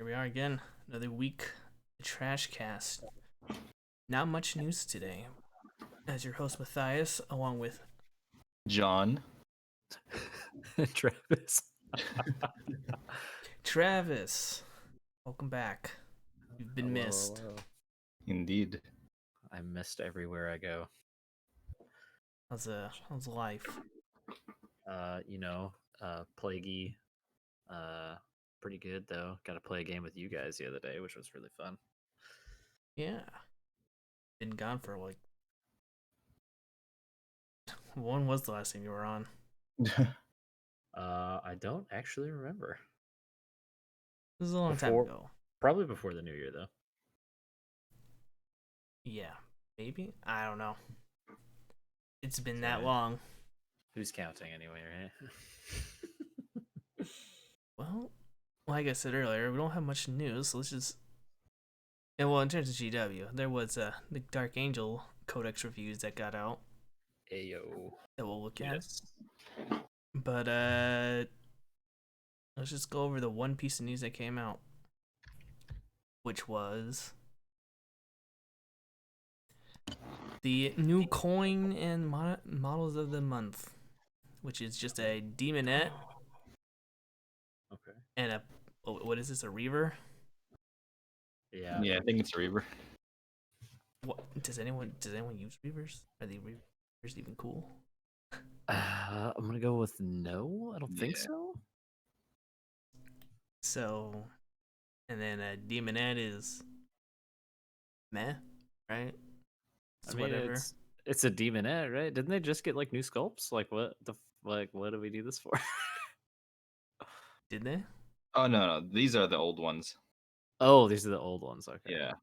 Here we are again, another week. The Trash Cast. Not much news today. As your host Mathias, along with John. Travis. Travis. Welcome back. You've been missed. Hello. Indeed. I'm missed everywhere I go. How's life? Plaguey. Pretty good though. Got to play a game with you guys the other day, which was really fun. Yeah. Been gone for like. When was the last time you were on? I don't actually remember. This is a long time ago. Probably before the new year though. Yeah, maybe? I don't know. It's been Sorry. that long. Who's counting anyway, right? Well, like I said earlier, we don't have much news, so let's just. And well, in terms of GW, there was the Dark Angel Codex reviews that got out Ayo. that we'll look at. Yes. But let's just go over the one piece of news that came out, which was the new coin and models of the month, which is just a demonette Okay. and a what is this, a reaver? Yeah. Yeah, I think it's a Reaver. What does anyone use reavers? Are the reavers even cool? I'm gonna go with no. I don't think Yeah. so. So, and then a demonette is meh, right? It's I mean, whatever. it's a demonette, right? Didn't they just get like new sculpts? Like what what do we do this for? Did they? Oh no, these are the old ones. Oh, these are the old ones. Okay. Yeah.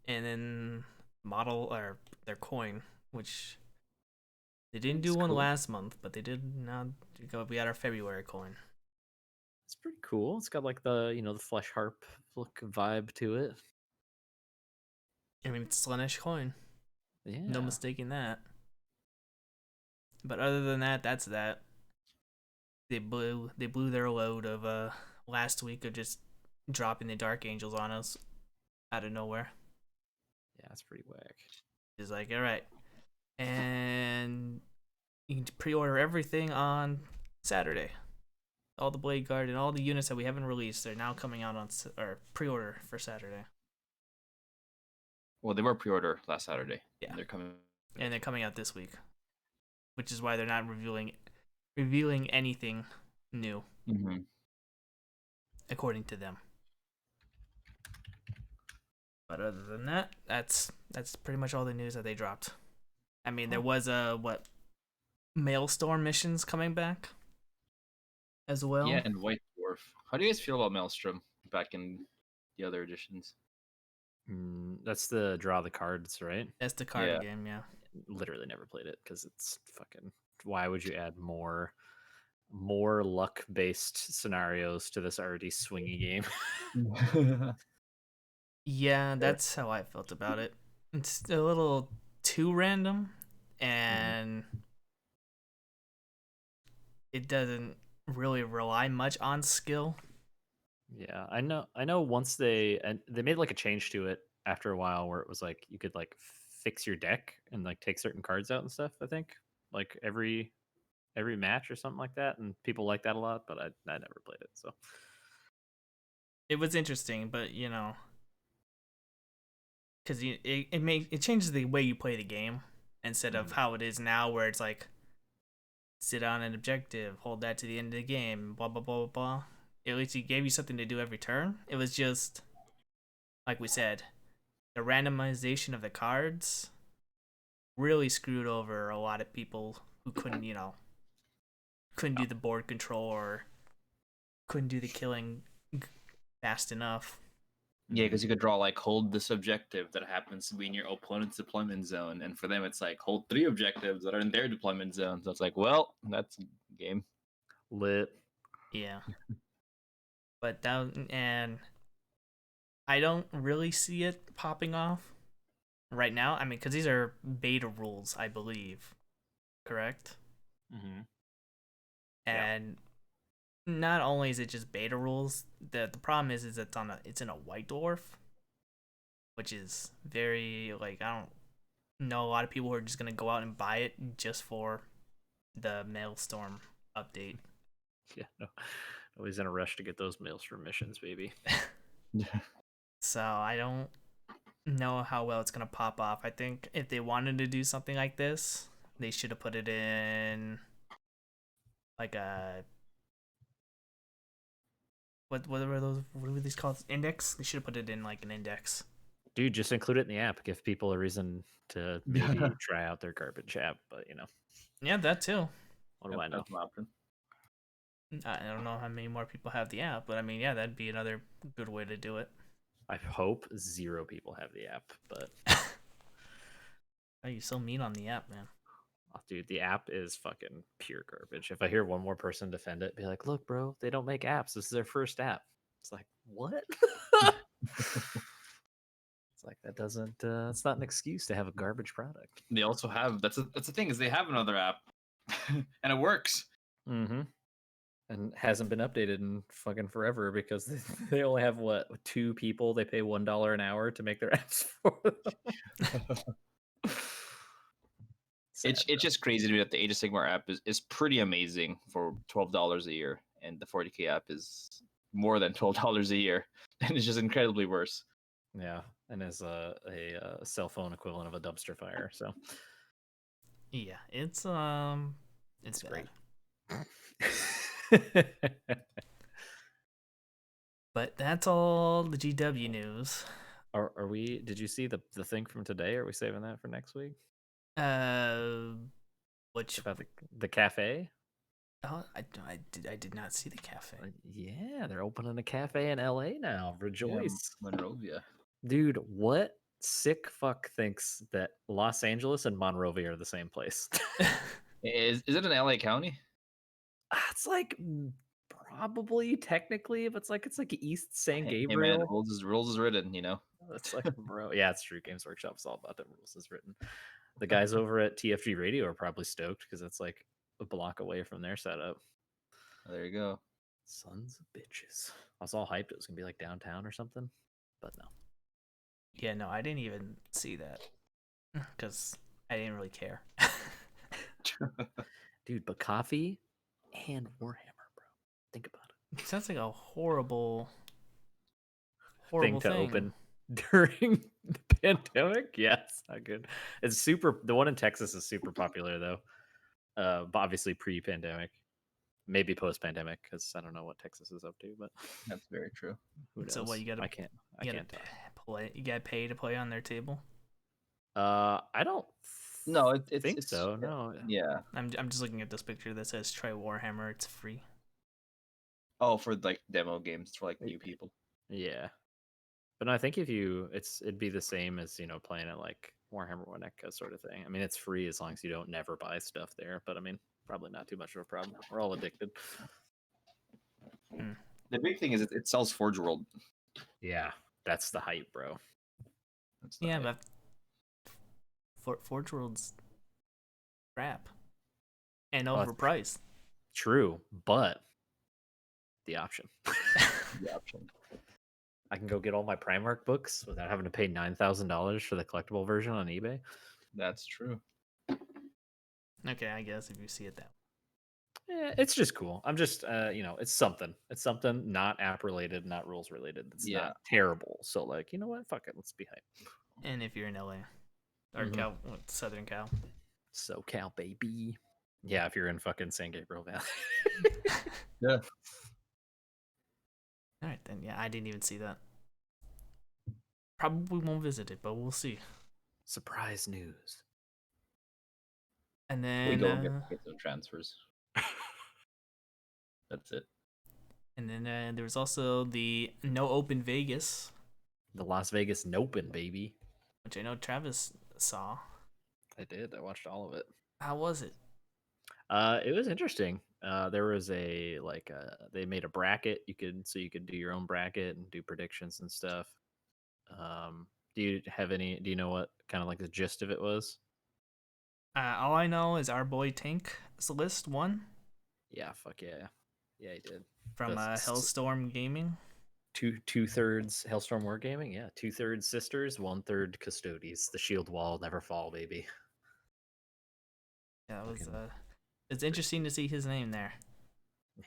And then model or their coin, which they didn't do That's one cool. last month, but they did now. We got our February coin. It's pretty cool. It's got like the the flesh harp look vibe to it. I mean, it's a Slaanesh coin. Yeah. No mistaking that. But other than that, that's that. They blew their load of last week of just dropping the Dark Angels on us out of nowhere. Yeah, it's pretty whack. It's like, all right, and you can pre-order everything on Saturday. All the Blade Guard and all the units that we haven't released are now coming out on or pre-order for Saturday. Well, they were pre-order last Saturday. Yeah. They're coming. And they're coming out this week, which is why they're not revealing anything new, Mm-hmm. according to them. But other than that, that's pretty much all the news that they dropped. I mean, there was Maelstrom missions coming back as well. Yeah, and White Dwarf. How do you guys feel about Maelstrom back in the other editions? That's the draw the cards, right? That's the card game, yeah. Literally never played it because it's fucking. Why would you add more luck based scenarios to this already swingy game? Yeah, that's how I felt about it. It's a little too random, and it doesn't really rely much on skill. Yeah, I know. Once they made like a change to it after a while, where it was like you could like fix your deck and like take certain cards out and stuff. I think like every match or something like that, and people like that a lot. But I never played it, so It was interesting, but because it changes the way you play the game instead of how it is now, where it's like sit on an objective, hold that to the end of the game, blah blah blah blah. At least it gave you something to do every turn. It was just like we said, the randomization of the cards really screwed over a lot of people who couldn't do the board control or couldn't do the killing fast enough. Yeah, because you could draw like hold this objective that happens to be in your opponent's deployment zone, and for them it's like hold 3 objectives that are in their deployment zone. So it's like, well, that's a game. lit. Yeah. But and I don't really see it popping off right now. I mean, because these are beta rules, I believe. Correct? Mm-hmm. And not only is it just beta rules, the problem is it's in a white dwarf, which is very like I don't know a lot of people who are just gonna go out and buy it just for the Maelstrom update. Yeah, no, nobody's in a rush to get those Maelstrom missions, baby. So I don't know how well it's gonna pop off. I think if they wanted to do something like this, they should have put it in like a what were those? What were these called? Index. They should have put it in like an index. Dude, just include it in the app. Give people a reason to maybe try out their garbage app. But Yeah, that too. what do I know? That's an option. I don't know how many more people have the app, but I mean, yeah, that'd be another good way to do it. I hope 0 people have the app, but Oh, you're so mean on the app, man. oh, dude, the app is fucking pure garbage. If I hear one more person defend it, be like, look, bro, they don't make apps. This is their first app. It's like, what? It's like that doesn't. It's not an excuse to have a garbage product. They also have that's the thing is they have another app, and it works. Mm-hmm. And hasn't been updated in fucking forever because they only have what 2 people they pay $1 an hour to make their apps for them. It's just crazy to me that the Age of Sigmar app is pretty amazing for $12 a year, and the 40K app is more than $12 a year, and it's just incredibly worse. Yeah, and is a cell phone equivalent of a dumpster fire. So Yeah, it's great. But that's all the GW news. Are we? Did you see the thing from today? Are we saving that for next week? Which About the cafe? oh, I did not see the cafe. Yeah, they're opening a cafe in LA now. Rejoice, Monrovia. dude! What sick fuck thinks that Los Angeles and Monrovia are the same place? Is it in LA County? It's like probably technically, but it's like East San Hey man, Gabriel. rules is written, you know. It's like, bro, yeah, it's true. Games Workshop's all about the rules as written. The guys over at TFG Radio are probably stoked because it's like a block away from their setup. There you go. Sons of bitches. I was all hyped it was gonna be like downtown or something, but no. Yeah, no, I didn't even see that because I didn't really care. Dude, but coffee and Warhammer, bro. Think about it. It sounds like a horrible Thing to open during the pandemic. Yeah, it's not good. It's super. The one in Texas is super popular though. But obviously pre-pandemic, maybe post-pandemic, because I don't know what Texas is up to. But That's very true. who knows? So what you gotta? I can't talk. play. You gotta pay to play on their table. I don't. No, think it's so. No. Yeah. I'm just looking at this picture that says try Warhammer. It's free. Oh, for like demo games for like new people. Yeah. But no, I think if it'd be the same as playing it like Warhammer 1 sort of thing. I mean, it's free as long as you don't never buy stuff there. But I mean, probably not too much of a problem. We're all addicted. The big thing is it sells Forge World. Yeah, that's the hype, bro. That's the Yeah, hype. but Forge World's crap and overpriced. True, but the option. The option. I can go get all my Primarch books without having to pay $9,000 for the collectible version on eBay. That's true. Okay, I guess if you see it that way. Yeah, it's just cool. I'm just, it's something. It's something not app related, not rules related. It's not terrible. So, like, you know what? Fuck it. Let's be hype. And if you're in LA or Southern Cal, SoCal, baby. Yeah, if you're in fucking San Gabriel Valley. Yeah. All right, then. Yeah, I didn't even see that. Probably won't visit it, but we'll see. Surprise news. And then We go get some transfers. That's it. And then there was also the No Open Vegas, the Las Vegas Nopen, baby. which I know Travis saw. I did. I watched all of it. How was it? It was interesting. There was they made a bracket. You could do your own bracket and do predictions and stuff. Do you know what kind of like the gist of it was? All I know is our boy Tank's list won. Yeah, fuck yeah. Yeah, he did. from Hellstorm Gaming. Two-thirds Hellstorm Wargaming, yeah. 2/3 sisters, 1/3 custodies. The shield wall never fall, baby. Yeah, it was it's interesting to see his name there.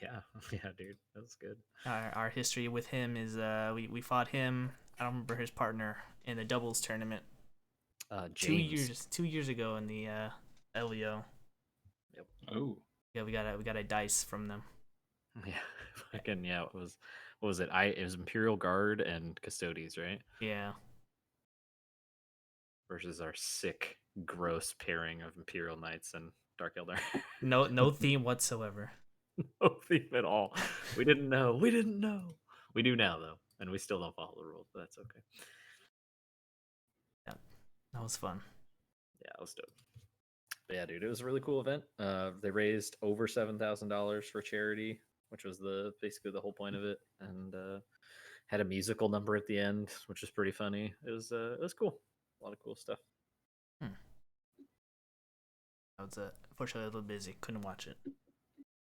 Yeah, yeah, dude, that was good. Our history with him is we fought him. I don't remember his partner in the doubles tournament. James. 2 years ago in the LEO. Yep. Oh. Yeah, we got a dice from them. Yeah, fucking yeah. What was it? It was Imperial Guard and Custodies, right? Yeah. Versus our sick, gross pairing of Imperial Knights and Dark Eldar. No theme whatsoever. No theme at all. We didn't know. We didn't know. We do now though, and we still don't follow the rules, but that's okay. Yeah, that was fun. Yeah, it was dope. But yeah, dude, it was a really cool event. They raised over $7,000 for charity, which was basically the whole point of it, and had a musical number at the end, which was pretty funny. It was cool. A lot of cool stuff. I was unfortunately a little busy, couldn't watch it.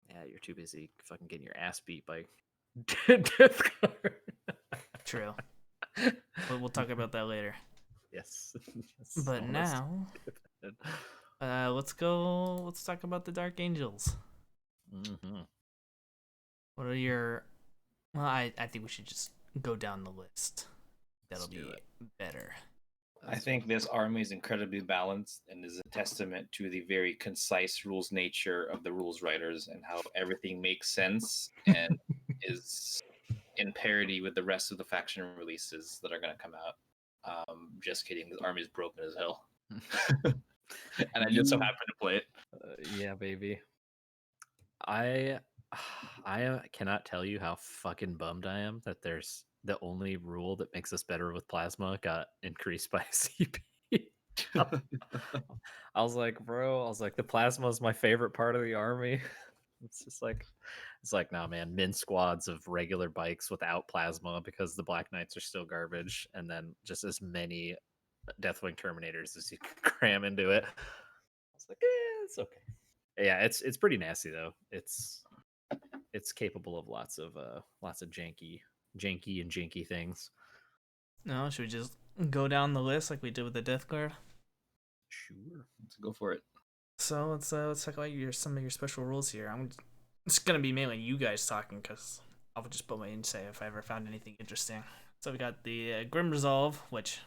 Yeah, you're too busy fucking getting your ass beat by Death Guard. True. We'll talk about that later. Yes. But now, let's talk about the Dark Angels. Mm-hmm. What are your? Well, I think we should just go down the list. That'll be better. I think this army is incredibly balanced and is a testament to the very concise rules nature of the rules writers and how everything makes sense and is in parity with the rest of the faction releases that are going to come out. Just kidding. This army is broken as hell. And I just so happen to play it. Yeah, baby. I cannot tell you how fucking bummed I am that there's the only rule that makes us better with plasma got increased by CP. I was like, bro, the plasma is my favorite part of the army. It's like, nah, man, min squads of regular bikes without plasma because the Black Knights are still garbage, and then just as many Deathwing Terminators as you can cram into it. I was like, it's okay. Yeah, it's pretty nasty though. It's capable of lots of janky and janky things. No, should we just go down the list like we did with the Death Guard? Sure, let's go for it. So let's talk about some of your special rules here. It's gonna be mainly you guys talking because I'll just put my insight if I ever found anything interesting. So we got the Grim Resolve, which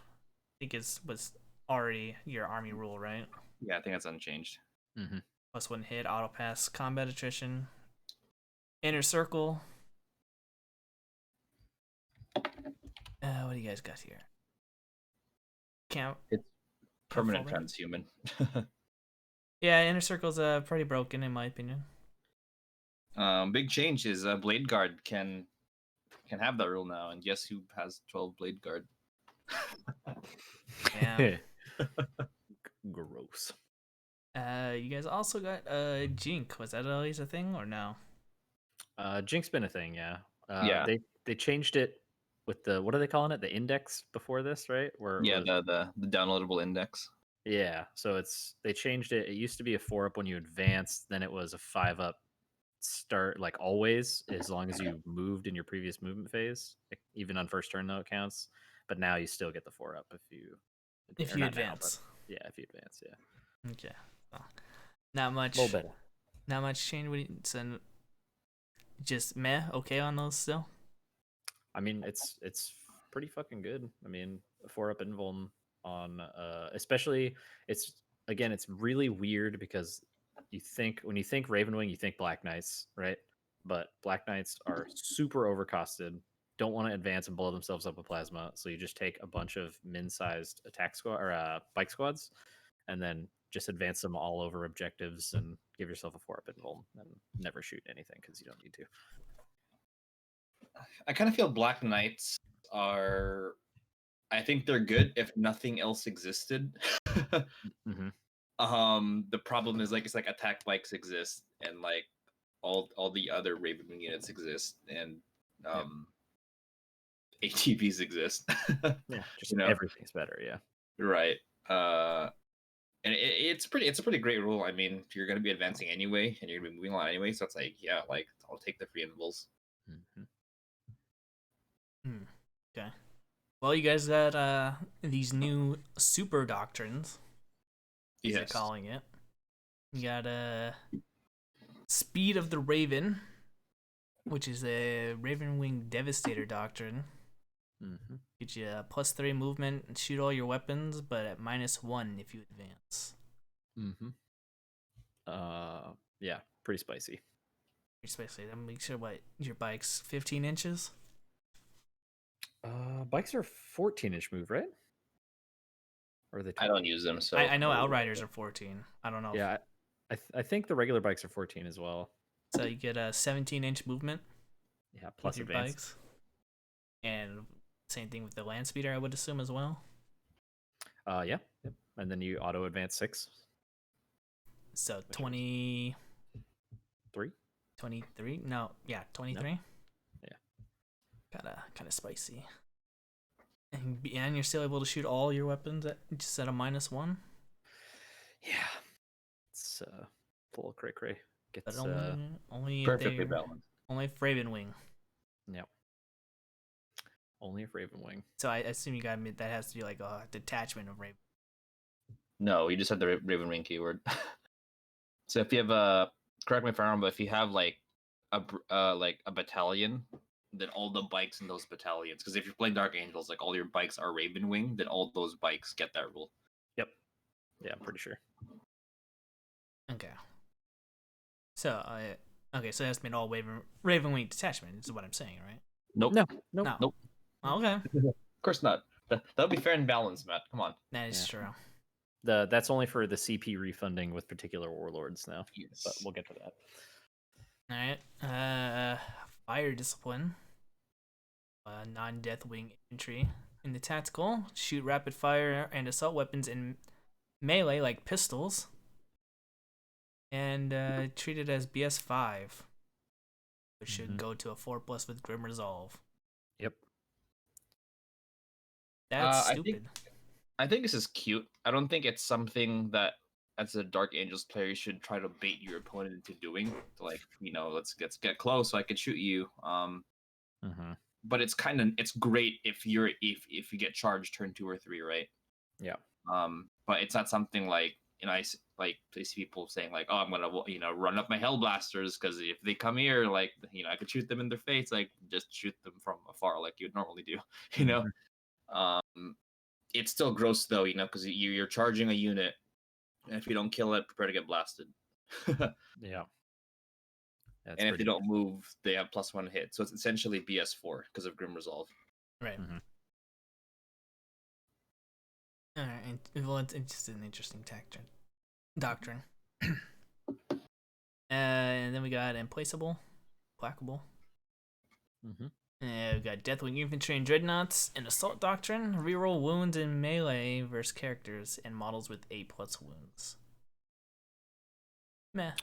I think was already your army rule, right? Yeah, I think that's unchanged. Mm-hmm. +1 hit, auto pass, combat attrition, inner circle. What do you guys got here? Camp. It's permanent transhuman. Yeah, inner circle's pretty broken in my opinion. Big change is Blade Guard can have that rule now, and guess who has 12 Blade Guard? Yeah. Gross. You guys also got Jink. Was that always a thing or no? Jink's been a thing, yeah. Yeah. They changed it with the, what are they calling it? The index before this, right? Where the downloadable index. Yeah, so they changed it. It used to be a 4-up when you advanced, then it was a 5-up start, like always, as long as you moved in your previous movement phase. Even on first turn though it counts. But now you still get the 4-up if you advance. Yeah, if you advance, yeah. Okay. Well, not much. A little better. Not much change. So just meh. Okay on those still. I mean, it's pretty fucking good. I mean, 4-up invuln on especially, it's really weird because when you think Ravenwing, you think Black Knights, right? But Black Knights are super overcosted, don't want to advance and blow themselves up with plasma, so you just take a bunch of min-sized attack squad or bike squads, and then just advance them all over objectives and give yourself a 4-up invuln and never shoot anything because you don't need to. I kind of feel Black Knights are, I think they're good if nothing else existed. Mm-hmm. The problem is it's like attack bikes exist and like all the other Ravenwing units exist and ATVs exist. Yeah, just everything's better, yeah. Right. And it's a pretty great rule. I mean, you're going to be advancing anyway, and you're going to be moving on anyway. So it's like, yeah, like I'll take the free intervals. Okay. Well, you guys got these new super doctrines. As they're calling it. You got Speed of the Raven, which is a Raven Wing Devastator doctrine. Gives you a +3 movement and shoot all your weapons, but at -1 if you advance. Yeah, pretty spicy. Pretty spicy. Then make sure what your bike's 15 inches. Bikes are 14-inch move, right? Or are they 12? I don't use them, so I know Outriders are 14. I don't know. Yeah, I think the regular bikes are 14 as well. So you get a 17-inch movement. Yeah, plus your advance. bikes. And same thing with the land speeder, I would assume as well. Yeah. Yep. And then you auto advance 6. So 20. 3? 23? No, yeah, 23. No. Yeah. Kind of spicy. And you're still able to shoot all your weapons just at a -1. Yeah, it's full of cray. But only perfectly balanced. Only if Raven Wing. Yep. Only if Raven Wing. So I assume you got that has to be like a detachment of Raven. No, you just had the Raven Wing keyword. So if you have correct me if I'm wrong, but if you have like a battalion, then all the bikes in those battalions, because if you're playing Dark Angels, like all your bikes are Raven Wing, then all those bikes get that rule. Yep. Yeah, I'm pretty sure. Okay. So so it has to be an all Raven Wing detachment. Is what I'm saying, right? Nope. No. Oh, okay. Of course not. That would be fair and balanced, Matt. Come on. That is true. That's only for the CP refunding with particular warlords now. Yes. But we'll get to that. All right. Fire discipline. Non-death wing infantry. In the tactical, shoot rapid fire and assault weapons in melee like pistols. And treat it as BS5. Which should go to a 4+ with Grim Resolve. Yep. That's stupid. I think this is cute. I don't think it's something that, as a Dark Angels player, you should try to bait your opponent into doing. Like, let's get close so I can shoot you. But it's great if you get charged turn 2 or 3, right? Yeah. But it's not something like I see people saying like, oh, I'm gonna run up my Hellblasters because if they come here, like I could shoot them in their face, like just shoot them from afar like you'd normally do, It's still gross though, because you're charging a unit, and if you don't kill it, prepare to get blasted. Yeah. And if they don't move, they have +1 hit. So it's essentially BS4 because of Grim Resolve. Right. All right. Well, it's just an interesting doctrine. And then we got Implacable, Placable. We got Deathwing Infantry and Dreadnoughts, and Assault Doctrine. Reroll wounds in melee versus characters and models with 8+ wounds. Meh.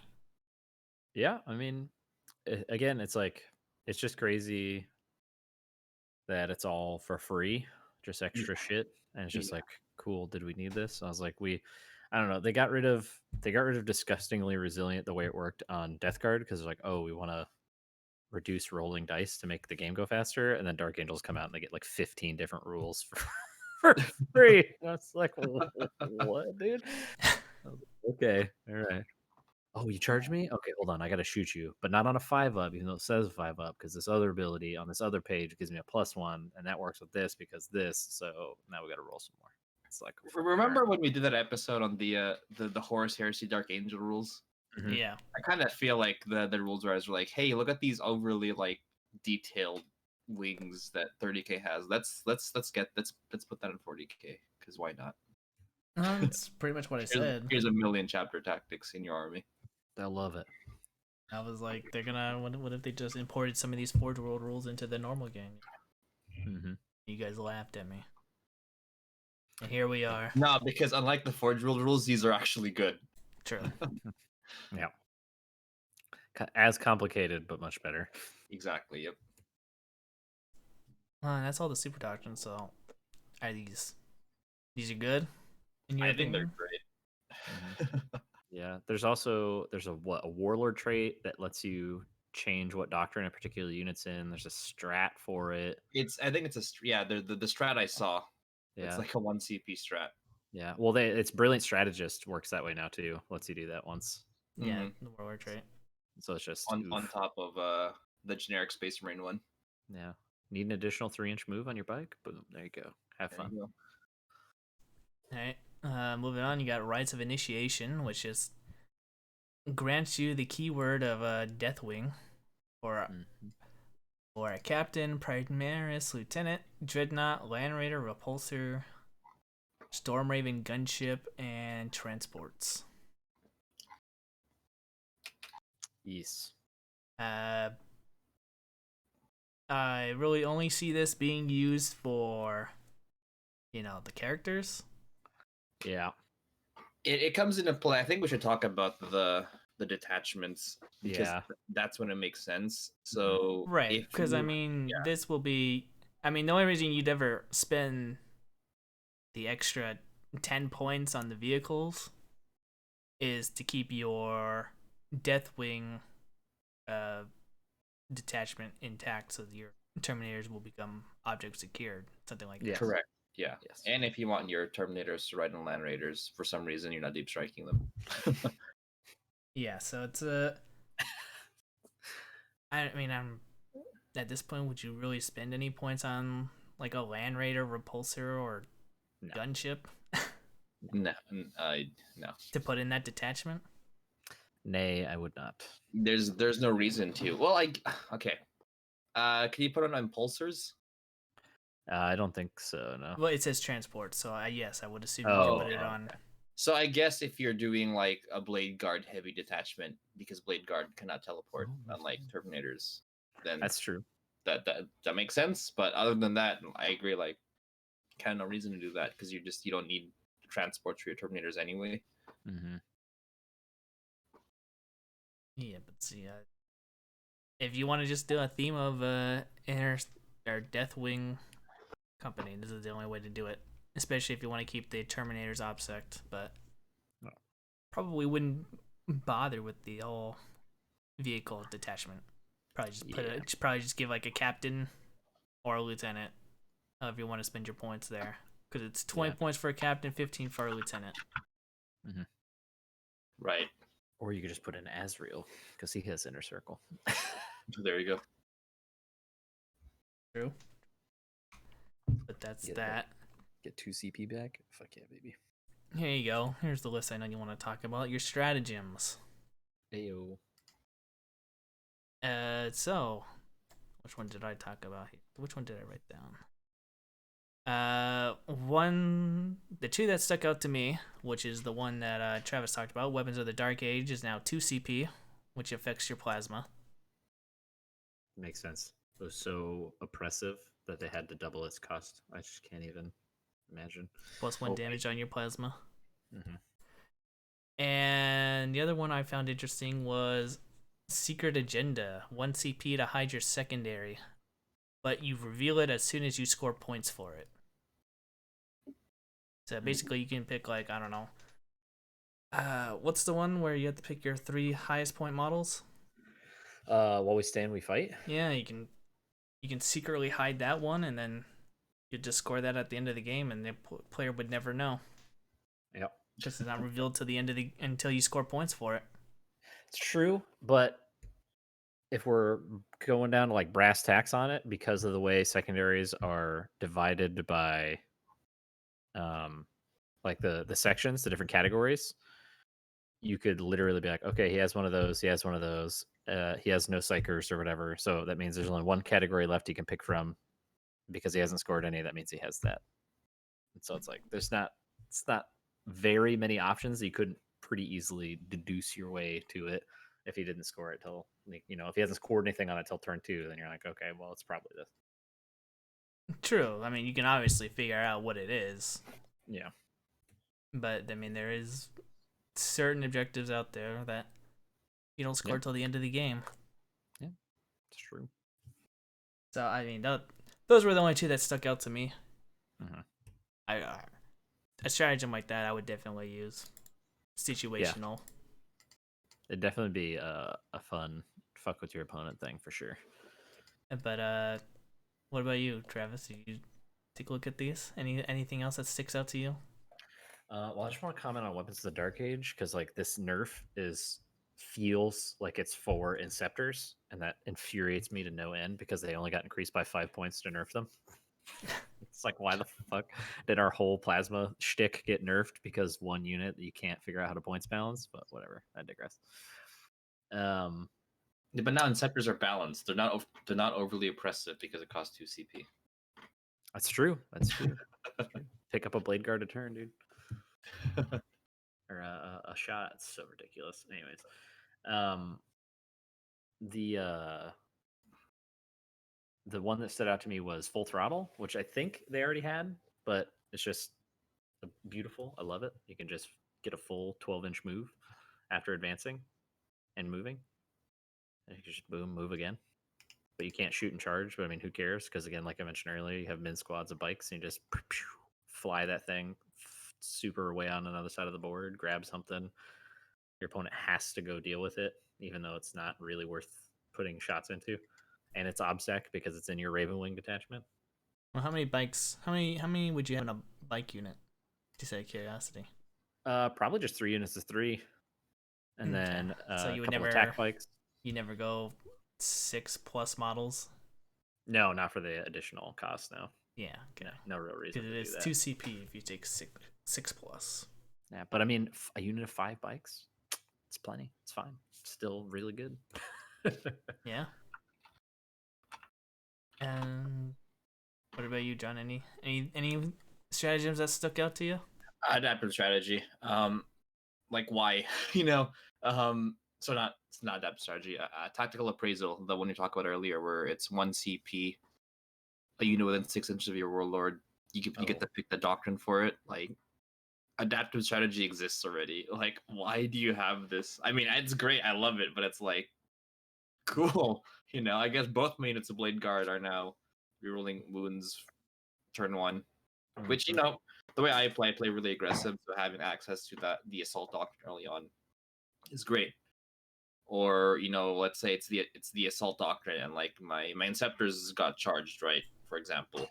Yeah, I mean, again, it's just crazy that it's all for free, just extra shit, and it's just like, cool. Did we need this? I was like, I don't know. They got rid of Disgustingly Resilient the way it worked on Death Guard because they're like, oh, we want to reduce rolling dice to make the game go faster, and then Dark Angels come out and they get like 15 different rules for free. That's like, what, dude? Okay, all right. Oh, you charge me? Okay, hold on. I got to shoot you, but not on a 5-up, even though it says 5-up, because this other ability on this other page gives me a +1, and that works with this because this. So now we got to roll some more. It's like, remember when we did that episode on the Horus Heresy Dark Angel rules? Yeah. I kind of feel like the rules were like, hey, look at these overly like detailed wings that 30k has. Let's put that in 40k because why not? That's pretty much what I said. Here's a million chapter tactics in your army. They'll love it. I was like, they're gonna. What if they just imported some of these Forge World rules into the normal game? You guys laughed at me, and here we are. No, because unlike the Forge World rules, these are actually good. True. Yeah. As complicated, but much better. Exactly. Yep. That's all the super doctrines. So, are these are good? I think they're great. Yeah, there's a warlord trait that lets you change what doctrine a particular unit's in. There's a strat for it. I think it's the strat I saw. It's Yeah, like a 1 CP strat. yeah. Well, it's brilliant strategist works that way now too. Lets you do that once. Yeah, Mhm. the warlord trait. So it's just On oof. top of the generic Space Marine one. Yeah. Need an additional 3-inch move on your bike? Boom. There you go. Have There fun. you go. All right. Moving on, you got Rites of Initiation, which is grants you the keyword of Deathwing, or Mhm. a captain, primaris, lieutenant, dreadnought, land raider, repulsor, storm raven, gunship, and transports. Yes. Uh, I really only see this being used for, the characters. Yeah. It comes into play. I think we should talk about the detachments because Yeah. that's when it makes sense. So Right, if because you this will be. The only reason you'd ever spend the extra 10 points on the vehicles is to keep your Deathwing uh, detachment intact, so that your Terminators will become object secured, something like Yeah. that. correct, yeah, Yes. and if you want your Terminators to ride in Land Raiders for some reason, you're not deep striking them. Yeah, so it's a. I'm at this point. Would you really spend any points on like a Land Raider, Repulsor, or No. Gunship No, no. to put in that detachment? Nay, I would not. There's no reason to. Well, okay. Can you put on impulsors? I don't think so, no. Well, it says transport, so yes, I would assume you could Oh, put it oh, on. okay. So I guess if you're doing like a Blade Guard heavy detachment, because Blade Guard cannot teleport, unlike Terminators, then That's true. that makes sense. But other than that, I agree. Like, kind of no reason to do that because you don't need transport for your Terminators anyway. Mm-hmm. Yeah, but see, if you want to just do a theme of inner or Deathwing company, this is the only way to do it. Especially if you want to keep the Terminators obsect, but Oh. probably wouldn't bother with the whole vehicle detachment. Probably just probably just give like a captain or a lieutenant, if you want to spend your points there, because it's 20 points for a captain, 15 for a lieutenant. Mm-hmm. Right. Or you could just put in Asriel because he has inner circle. There you go. True. But that's Get that. Get 2 CP back. Fuck yeah, baby. Here you go. Here's the list I know you want to talk about. Your stratagems. Ayo. So which one did I talk about here? Which one did I write down? The two that stuck out to me, which is the one that Travis talked about, Weapons of the Dark Age, is now 2 CP, which affects your plasma. Makes sense. It was so oppressive that they had to double its cost. I just can't even imagine. Plus 1 damage on your plasma. Mm-hmm. And the other one I found interesting was Secret Agenda, 1 CP to hide your secondary, but you reveal it as soon as you score points for it. So basically, you can pick like, I don't know. What's the one where you have to pick your 3 highest point models? While we stand, we fight. Yeah, you can secretly hide that one, and then you just score that at the end of the game, and the player would never know. Yep. Because it's not revealed to the end of until you score points for it. It's true, but if we're going down to like brass tacks on it, because of the way secondaries are divided by like the sections, the different categories, you could literally be like, okay, he has one of those, he has one of those, he has no psychers or whatever. So that means there's only one category left he can pick from because he hasn't scored any. That means he has that. And so it's like it's not very many options. You couldn't pretty easily deduce your way to it if he didn't score it till if he hasn't scored anything on it till turn 2, then you're like, okay, well, it's probably this. True. You can obviously figure out what it is. Yeah. But there is certain objectives out there that you don't score till the end of the game. Yeah, it's true. So those were the only two that stuck out to me. Mm-hmm. A stratagem like that I would definitely use. situational. It'd definitely be a fun fuck with your opponent thing for sure. But what about you, Travis? Did you take a look at these? Anything else that sticks out to you? Well, I just want to comment on Weapons of the Dark Age because like this nerf feels like it's for Inceptors, and that infuriates me to no end because they only got increased by 5 points to nerf them. It's like, why the fuck did our whole plasma shtick get nerfed because one unit that you can't figure out how to points balance? But whatever, I digress. But now Inceptors are balanced. They're not overly oppressive because it costs 2 CP. That's true. That's true. Pick up a Blade Guard a turn, dude. Or a shot. It's so ridiculous. Anyways, the one that stood out to me was Full Throttle, which I think they already had, but it's just beautiful. I love it. You can just get a full 12-inch move after advancing and moving. And you can just boom, move again. But you can't shoot and charge. But I mean, who cares? Because again, like I mentioned earlier, you have min squads of bikes and you just fly that thing super way on another side of the board, grab something. Your opponent has to go deal with it, even though it's not really worth putting shots into. And it's obsec because it's in your Raven Wing detachment. Well, how many bikes? How many would you have in a bike unit? Just out of curiosity. Probably just 3 units of 3, and Okay. then So you a would couple never attack bikes. You never go 6+ models. No, not for the additional cost. No. Yeah. Okay. No real reason. Because it is 2 CP if you take 6+. Yeah, but I mean, a unit of 5 bikes, it's plenty. It's fine. It's still really good. Yeah. And what about you, John? Any stratagems that stuck out to you? Adaptive strategy. Like why? So it's not adaptive strategy. Tactical appraisal, the one you talked about earlier, where it's 1 CP, a unit within 6 inches of your warlord. You get to pick the doctrine for it. Like, adaptive strategy exists already. Like, why do you have this? I mean, it's great. I love it, but it's like, cool. I guess both my units of Blade Guard are now rerolling wounds turn 1, which, the way I play really aggressive, so having access to the assault doctrine early on is great. Or let's say it's the assault doctrine, and like my Inceptors got charged, right? For example,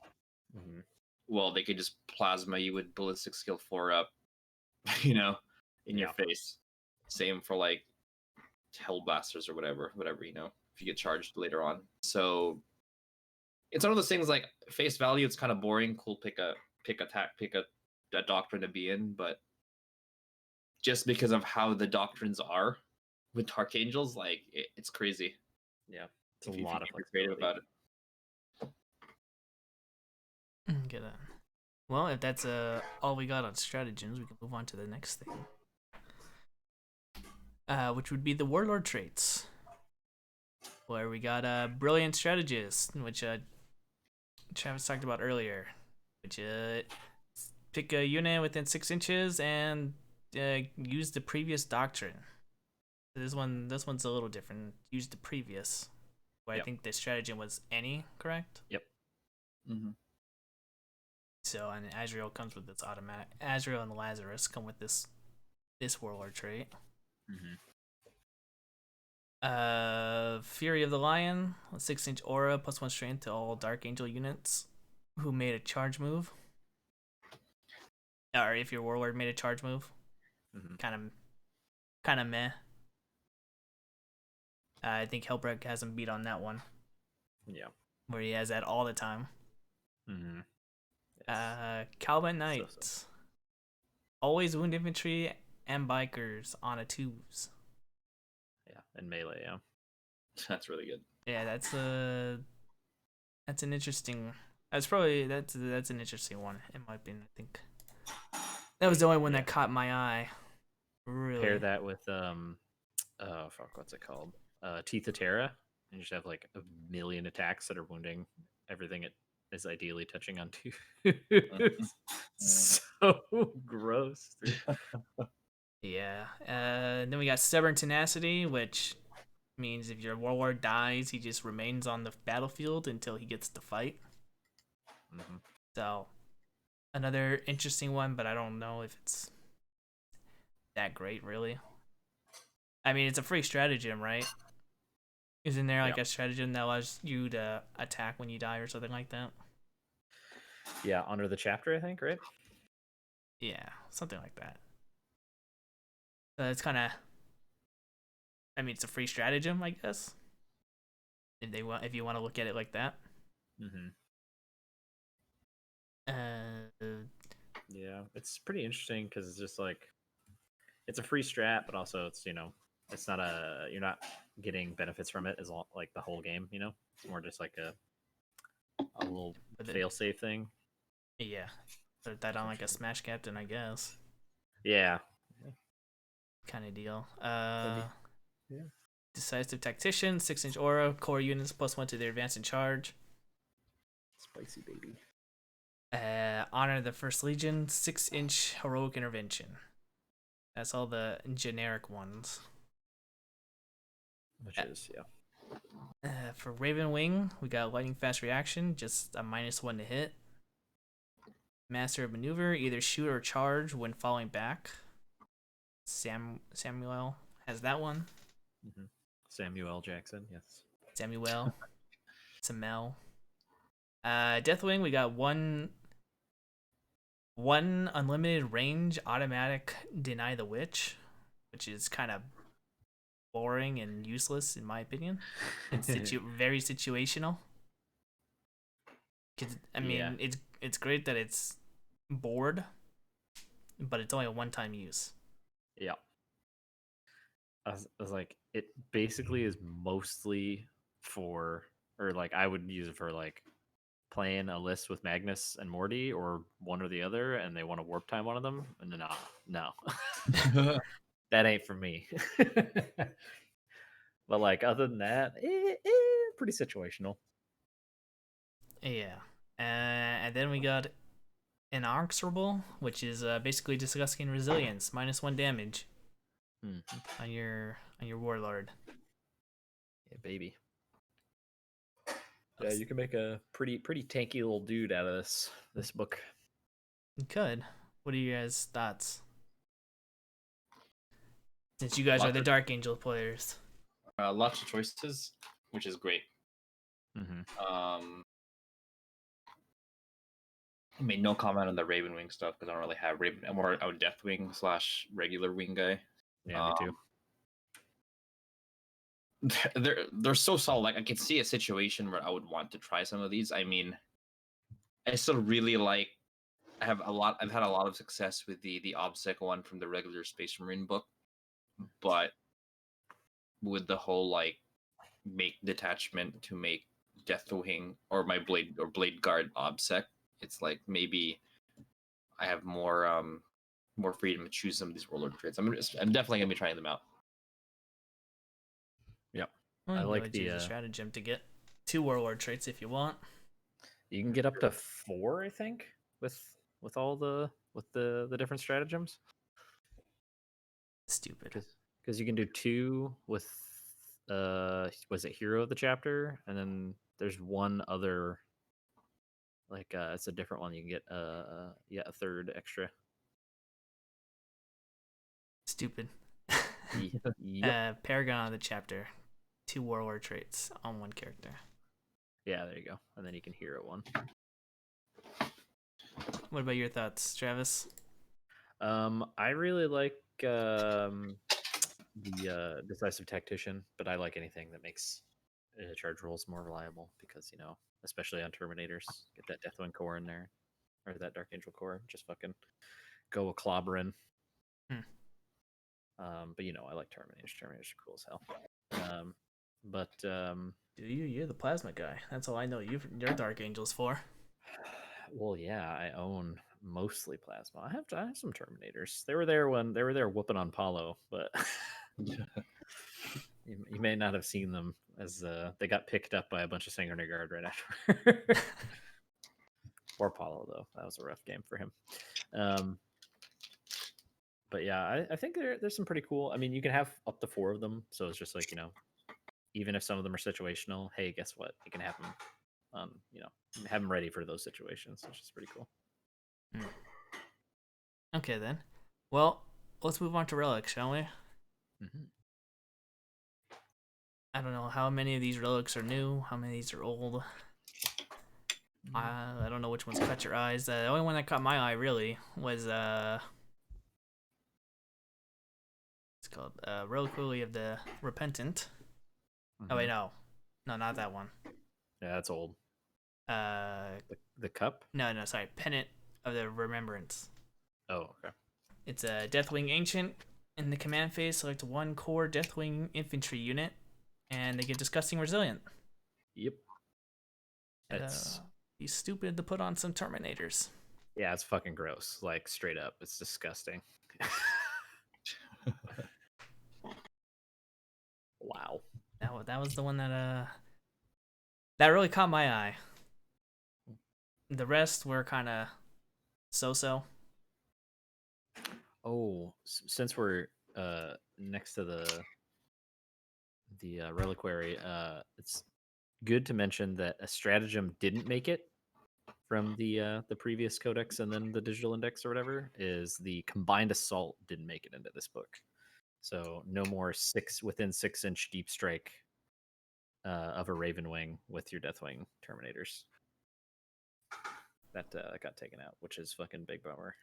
well, they could just plasma you with ballistic skill 4 up, in your face. Same for like Hellblasters or whatever, if you get charged later on. So it's one of those things, like, face value, it's kind of boring. Cool, pick a doctrine to be in, but just because of how the doctrines are with Dark Angels, like, it's crazy. Yeah, it's if a lot of creative about it. Get that. Well, if that's all we got on stratagems, we can move on to the next thing, which would be the warlord traits, where we got brilliant strategist, which Travis talked about earlier, which pick a unit within 6 inches and use the previous doctrine. This one's a little different. Use the previous. Where I think the stratagem was any, correct? Yep. Mm-hmm. So, and Azrael comes with this automatic. Azrael and Lazarus come with this warlord trait. Fury of the Lion, a 6-inch aura, +1 strength to all Dark Angel units who made a charge move. Or if your warlord made a charge move. Kind of meh. I think Hellbreak has him beat on that one. Yeah. Where he has that all the time. Yes. Calvin Knights. Always wound infantry and bikers on a 2s. Yeah, and melee, yeah. That's really good. Yeah, that's an interesting. That's an interesting one in my opinion. I think that was the only one that caught my eye. Really. Pair that with what's it called? Teeth of Terra, and you just have like 1 million attacks that are wounding everything it is ideally touching on two. So gross. Yeah. Then we got Stubborn Tenacity, which means if your warlord dies, he just remains on the battlefield until he gets to fight. So, another interesting one, but I don't know if it's that great, really. I mean, it's a free stratagem, right? Isn't there like a stratagem that allows you to attack when you die or something like that? Yeah, under the chapter, I think, right? Yeah, something like that. It's kind of. I mean, it's a free stratagem, I guess. If you want to look at it like that. Mm-hmm. Uh, Yeah, it's pretty interesting because it's just like it's a free strat, but also it's it's not you're not getting benefits from it as long like the whole game. It's more just like a little fail safe thing. Yeah, put that on like a Smash Captain, I guess. Yeah. Kind of deal. Yeah. Decisive Tactician, 6-inch aura, core units +1 to their advance and charge. Spicy baby. Honor the First Legion, 6-inch heroic intervention. That's all the generic ones. Which is, for Raven Wing, we got lightning fast reaction, just a -1 to hit. Master of Maneuver, either shoot or charge when falling back. Samuel has that one. Mm-hmm. Samuel Jackson, yes. Samuel. Deathwing, we got one unlimited range automatic deny the witch, which is kind of boring and useless in my opinion. It's very situational. I mean, it's great that it's board, but it's only a one-time use. Yeah. I was like, it basically is mostly for, or like I would use it for like playing a list with Magnus and Morty or one or the other, and they want to warp time one of them. And no, that ain't for me. But like other than that, pretty situational. Yeah, and then we got Inexorable, which is basically disgusting resilience, -1 damage on your warlord. Yeah, baby. Yeah, you can make a pretty tanky little dude out of this book. You could. What are your guys' thoughts? Since you guys are the Dark Angel players. Lots of choices, which is great. Mm-hmm. I made no comment on the Raven Wing stuff because I don't really have Raven. I'm more a Deathwing / regular wing guy. Yeah, me too. They're so solid. Like I could see a situation where I would want to try some of these. I mean, I still really like. I've had a lot of success with the OBSEC one from the regular Space Marine book, but with the whole like make detachment to make Deathwing or my Blade Guard OBSEC, it's like maybe I have more freedom to choose some of these warlord traits. I'm definitely gonna be trying them out. Yep. Well, I like the stratagem to get 2 warlord traits if you want. You can get up to 4, I think, with all the different stratagems. Stupid. Because you can do 2 with was it Hero of the Chapter, and then there's one other like it's a different one. You can get a 3rd extra. Stupid. Yep. Paragon of the Chapter, 2 warlord traits on 1 character. Yeah, there you go. And then you can hero 1. What about your thoughts, Travis? I really like the Decisive Tactician, but I like anything that makes charge rolls more reliable because, especially on Terminators, get that Deathwing core in there, or that Dark Angel core, just fucking go a clobbering. But I like Terminators. Terminators are cool as hell. You're the plasma guy. That's all I know you're Dark Angels for. Well, yeah, I own mostly plasma. I have some Terminators. They were there whooping on Paulo, but you may not have seen them as they got picked up by a bunch of Sanguinary Guard right after. Or Paulo, though. That was a rough game for him. But yeah, I think there's some pretty cool. I mean, you can have up to 4 of them, so it's just like even if some of them are situational, hey, guess what? You can have them, have them ready for those situations, which is pretty cool. Okay then. Well, let's move on to relics, shall we? Mm-hmm. I don't know how many of these relics are new, how many of these are old. I don't know which ones caught your eyes. The only one that caught my eye really was it's called Reliquary of the Repentant. Oh wait, no, not that one. Yeah, that's old. Uh, The cup? no, sorry, Pennant of the Remembrance. Oh, okay. It's a Deathwing Ancient. In the command phase, select one core Deathwing infantry unit, and they get disgusting resilient. Yep. That's Be stupid to put on some Terminators. yeah, it's fucking gross. Like straight up, it's disgusting. Wow. That was the one that really caught my eye. The rest were kind of so. Oh, since we're next to the reliquary, it's good to mention that a stratagem didn't make it from the previous codex and then the digital index or whatever. Is the combined assault didn't make it into this book, so no more within 6-inch deep strike of a Raven Wing with your Deathwing Terminators. That got taken out, which is fucking big bummer.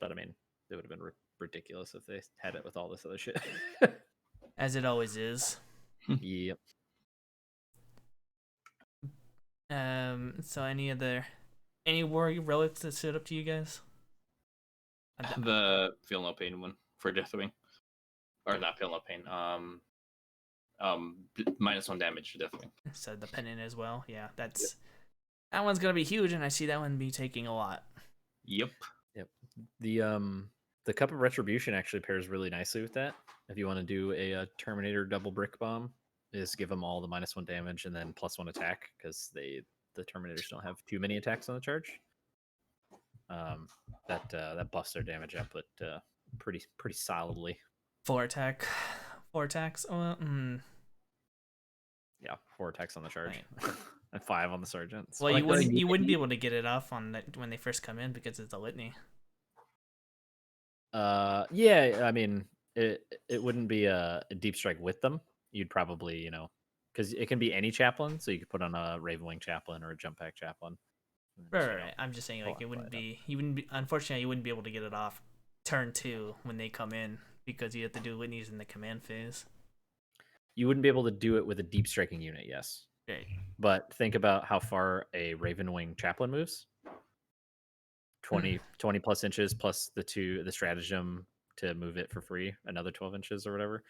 But I mean, it would have been ridiculous if they had it with all this other shit. As it always is. Yep. So any war relics that stood up to you guys? The Feel No Pain one for Deathwing. Or not Feel No Pain. -1 damage to Deathwing. So the Pennant as well. Yeah, that one's gonna be huge, and I see that one be taking a lot. Yep. The Cup of Retribution actually pairs really nicely with that. If you want to do a Terminator double brick bomb, is give them all the -1 damage and then +1 attack, because the Terminators don't have too many attacks on the charge. That buffs their damage output pretty solidly. 4 attacks. Yeah, 4 attacks on the charge. And 5 on the sergeant. Well, you wouldn't be able to get it off on when they first come in because it's a litany. Yeah, I mean, it wouldn't be a deep strike with them. You'd probably, because it can be any chaplain, so you could put on a Ravenwing chaplain or a jump pack chaplain. Right. I'm just saying, like, unfortunately, you wouldn't be able to get it off turn 2 when they come in because you have to do litanies in the command phase. You wouldn't be able to do it with a deep striking unit, yes. Right. But think about how far a Ravenwing chaplain moves. 20 plus inches plus the stratagem to move it for free, another 12 inches or whatever,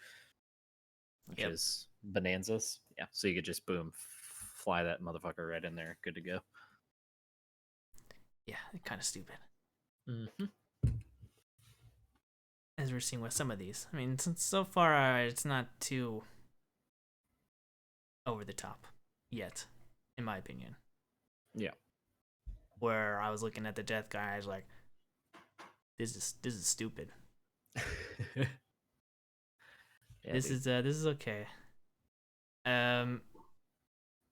which is bonanzas. Yeah, so you could just boom, fly that motherfucker right in there, good to go. Yeah, kind of stupid. Mm-hmm. As we're seeing with some of these, I mean, so far it's not too over the top yet, in my opinion. Yeah. Where I was looking at the death guy, I was like, "This is stupid." Yeah, this is okay. What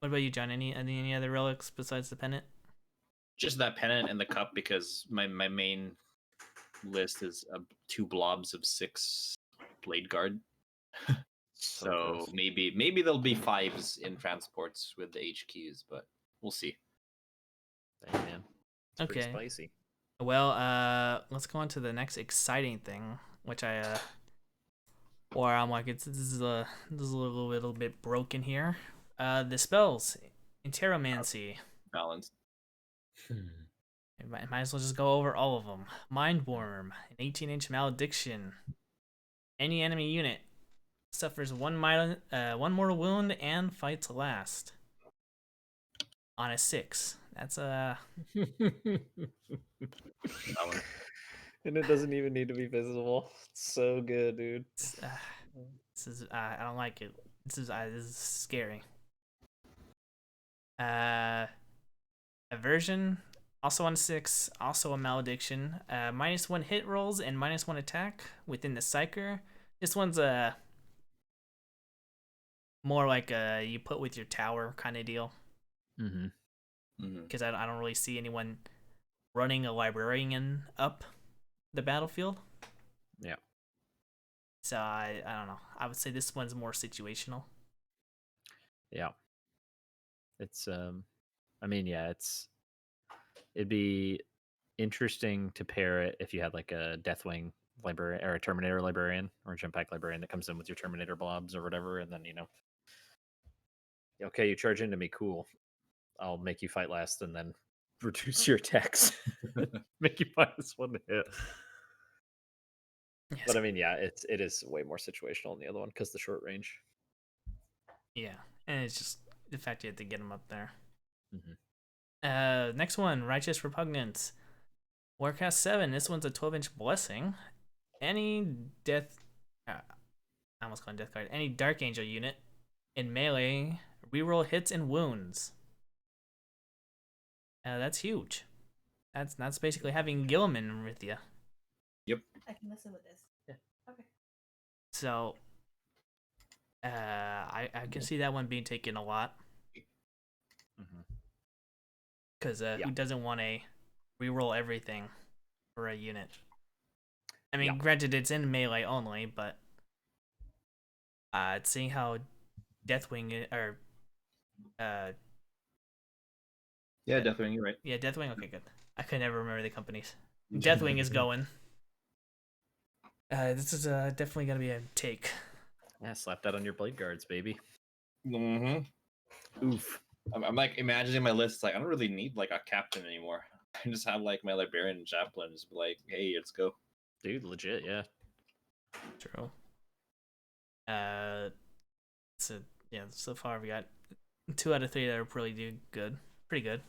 about you, John? Any other relics besides the Pennant? Just that Pennant and the Cup, because my main list is 2 blobs of 6 Blade Guard. So maybe there'll be 5s in transports with the HQs, but we'll see. Dang, man. It's okay. Pretty spicy. Well, let's go on to the next exciting thing, which I'm like, this is a little bit broken here. The spells, Interomancy. Balanced. Might as well just go over all of them. Mind Worm, an 18-inch malediction. Any enemy unit suffers 1 mortal wound and fights last. On a 6. That's and it doesn't even need to be visible. It's so good, dude. This is I don't like it. This is scary. Aversion, also on 6, also a malediction. -1 hit rolls and -1 attack within the Psyker. This one's more like you put with your tower kind of deal. Because I don't really see anyone running a librarian up the battlefield. Yeah. So I don't know. I would say this one's more situational. Yeah. It's I mean, yeah, it'd be interesting to pair it if you had like a Deathwing librarian or a Terminator librarian or a Gem Pack librarian that comes in with your Terminator blobs or whatever, and then okay, you charge into me, cool. I'll make you fight last and then reduce your attacks. Make you minus one to hit. Yes. But I mean, yeah, it is way more situational in the other one because the short range. Yeah, and it's just the fact you have to get them up there. Mm-hmm. Next one, Righteous Repugnance. Warcast 7. This one's a 12-inch blessing. Any death. I almost called it death card. Any Dark Angel unit in melee, reroll hits and wounds. That's huge. That's basically having Gilman with you. Yep. I can listen with this. Yeah. Okay. So, I can see that one being taken a lot. Mm-hmm. Because who doesn't want a reroll everything for a unit? I mean, granted, it's in melee only, but seeing how Deathwing or Yeah, Deathwing, you're right. yeah, Deathwing. Okay, good. I could never remember the companies. Deathwing is going. This is definitely gonna be a take. Yeah, slap that on your blade guards, baby. Mm-hmm. Oof. I'm like imagining my list. Like I don't really need like a captain anymore. I just have like my librarian and chaplain. Just be like, hey, let's go. Dude, legit, yeah. True. So yeah, so far we got 2 out of 3 that are pretty good. Pretty good.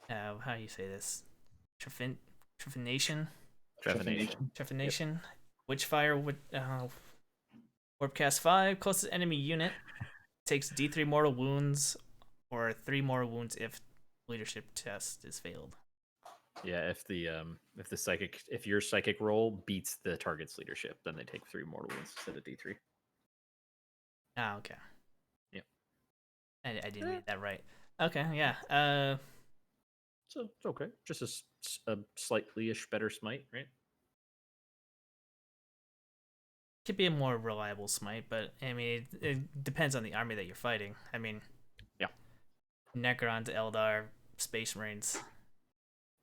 How do you say this? Trephination. Trephination. Witchfire with Warpcast 5. Closest enemy unit takes D3 mortal wounds or 3 more wounds if leadership test is failed. Yeah, if your psychic roll beats the target's leadership, then they take 3 mortal wounds instead of D3. Ah, okay. Yep. I didn't read that right. Okay, yeah. So it's okay. Just a slightly-ish better smite, right? Could be a more reliable smite, but I mean, it depends on the army that you're fighting. I mean, yeah, Necrons, Eldar, Space Marines.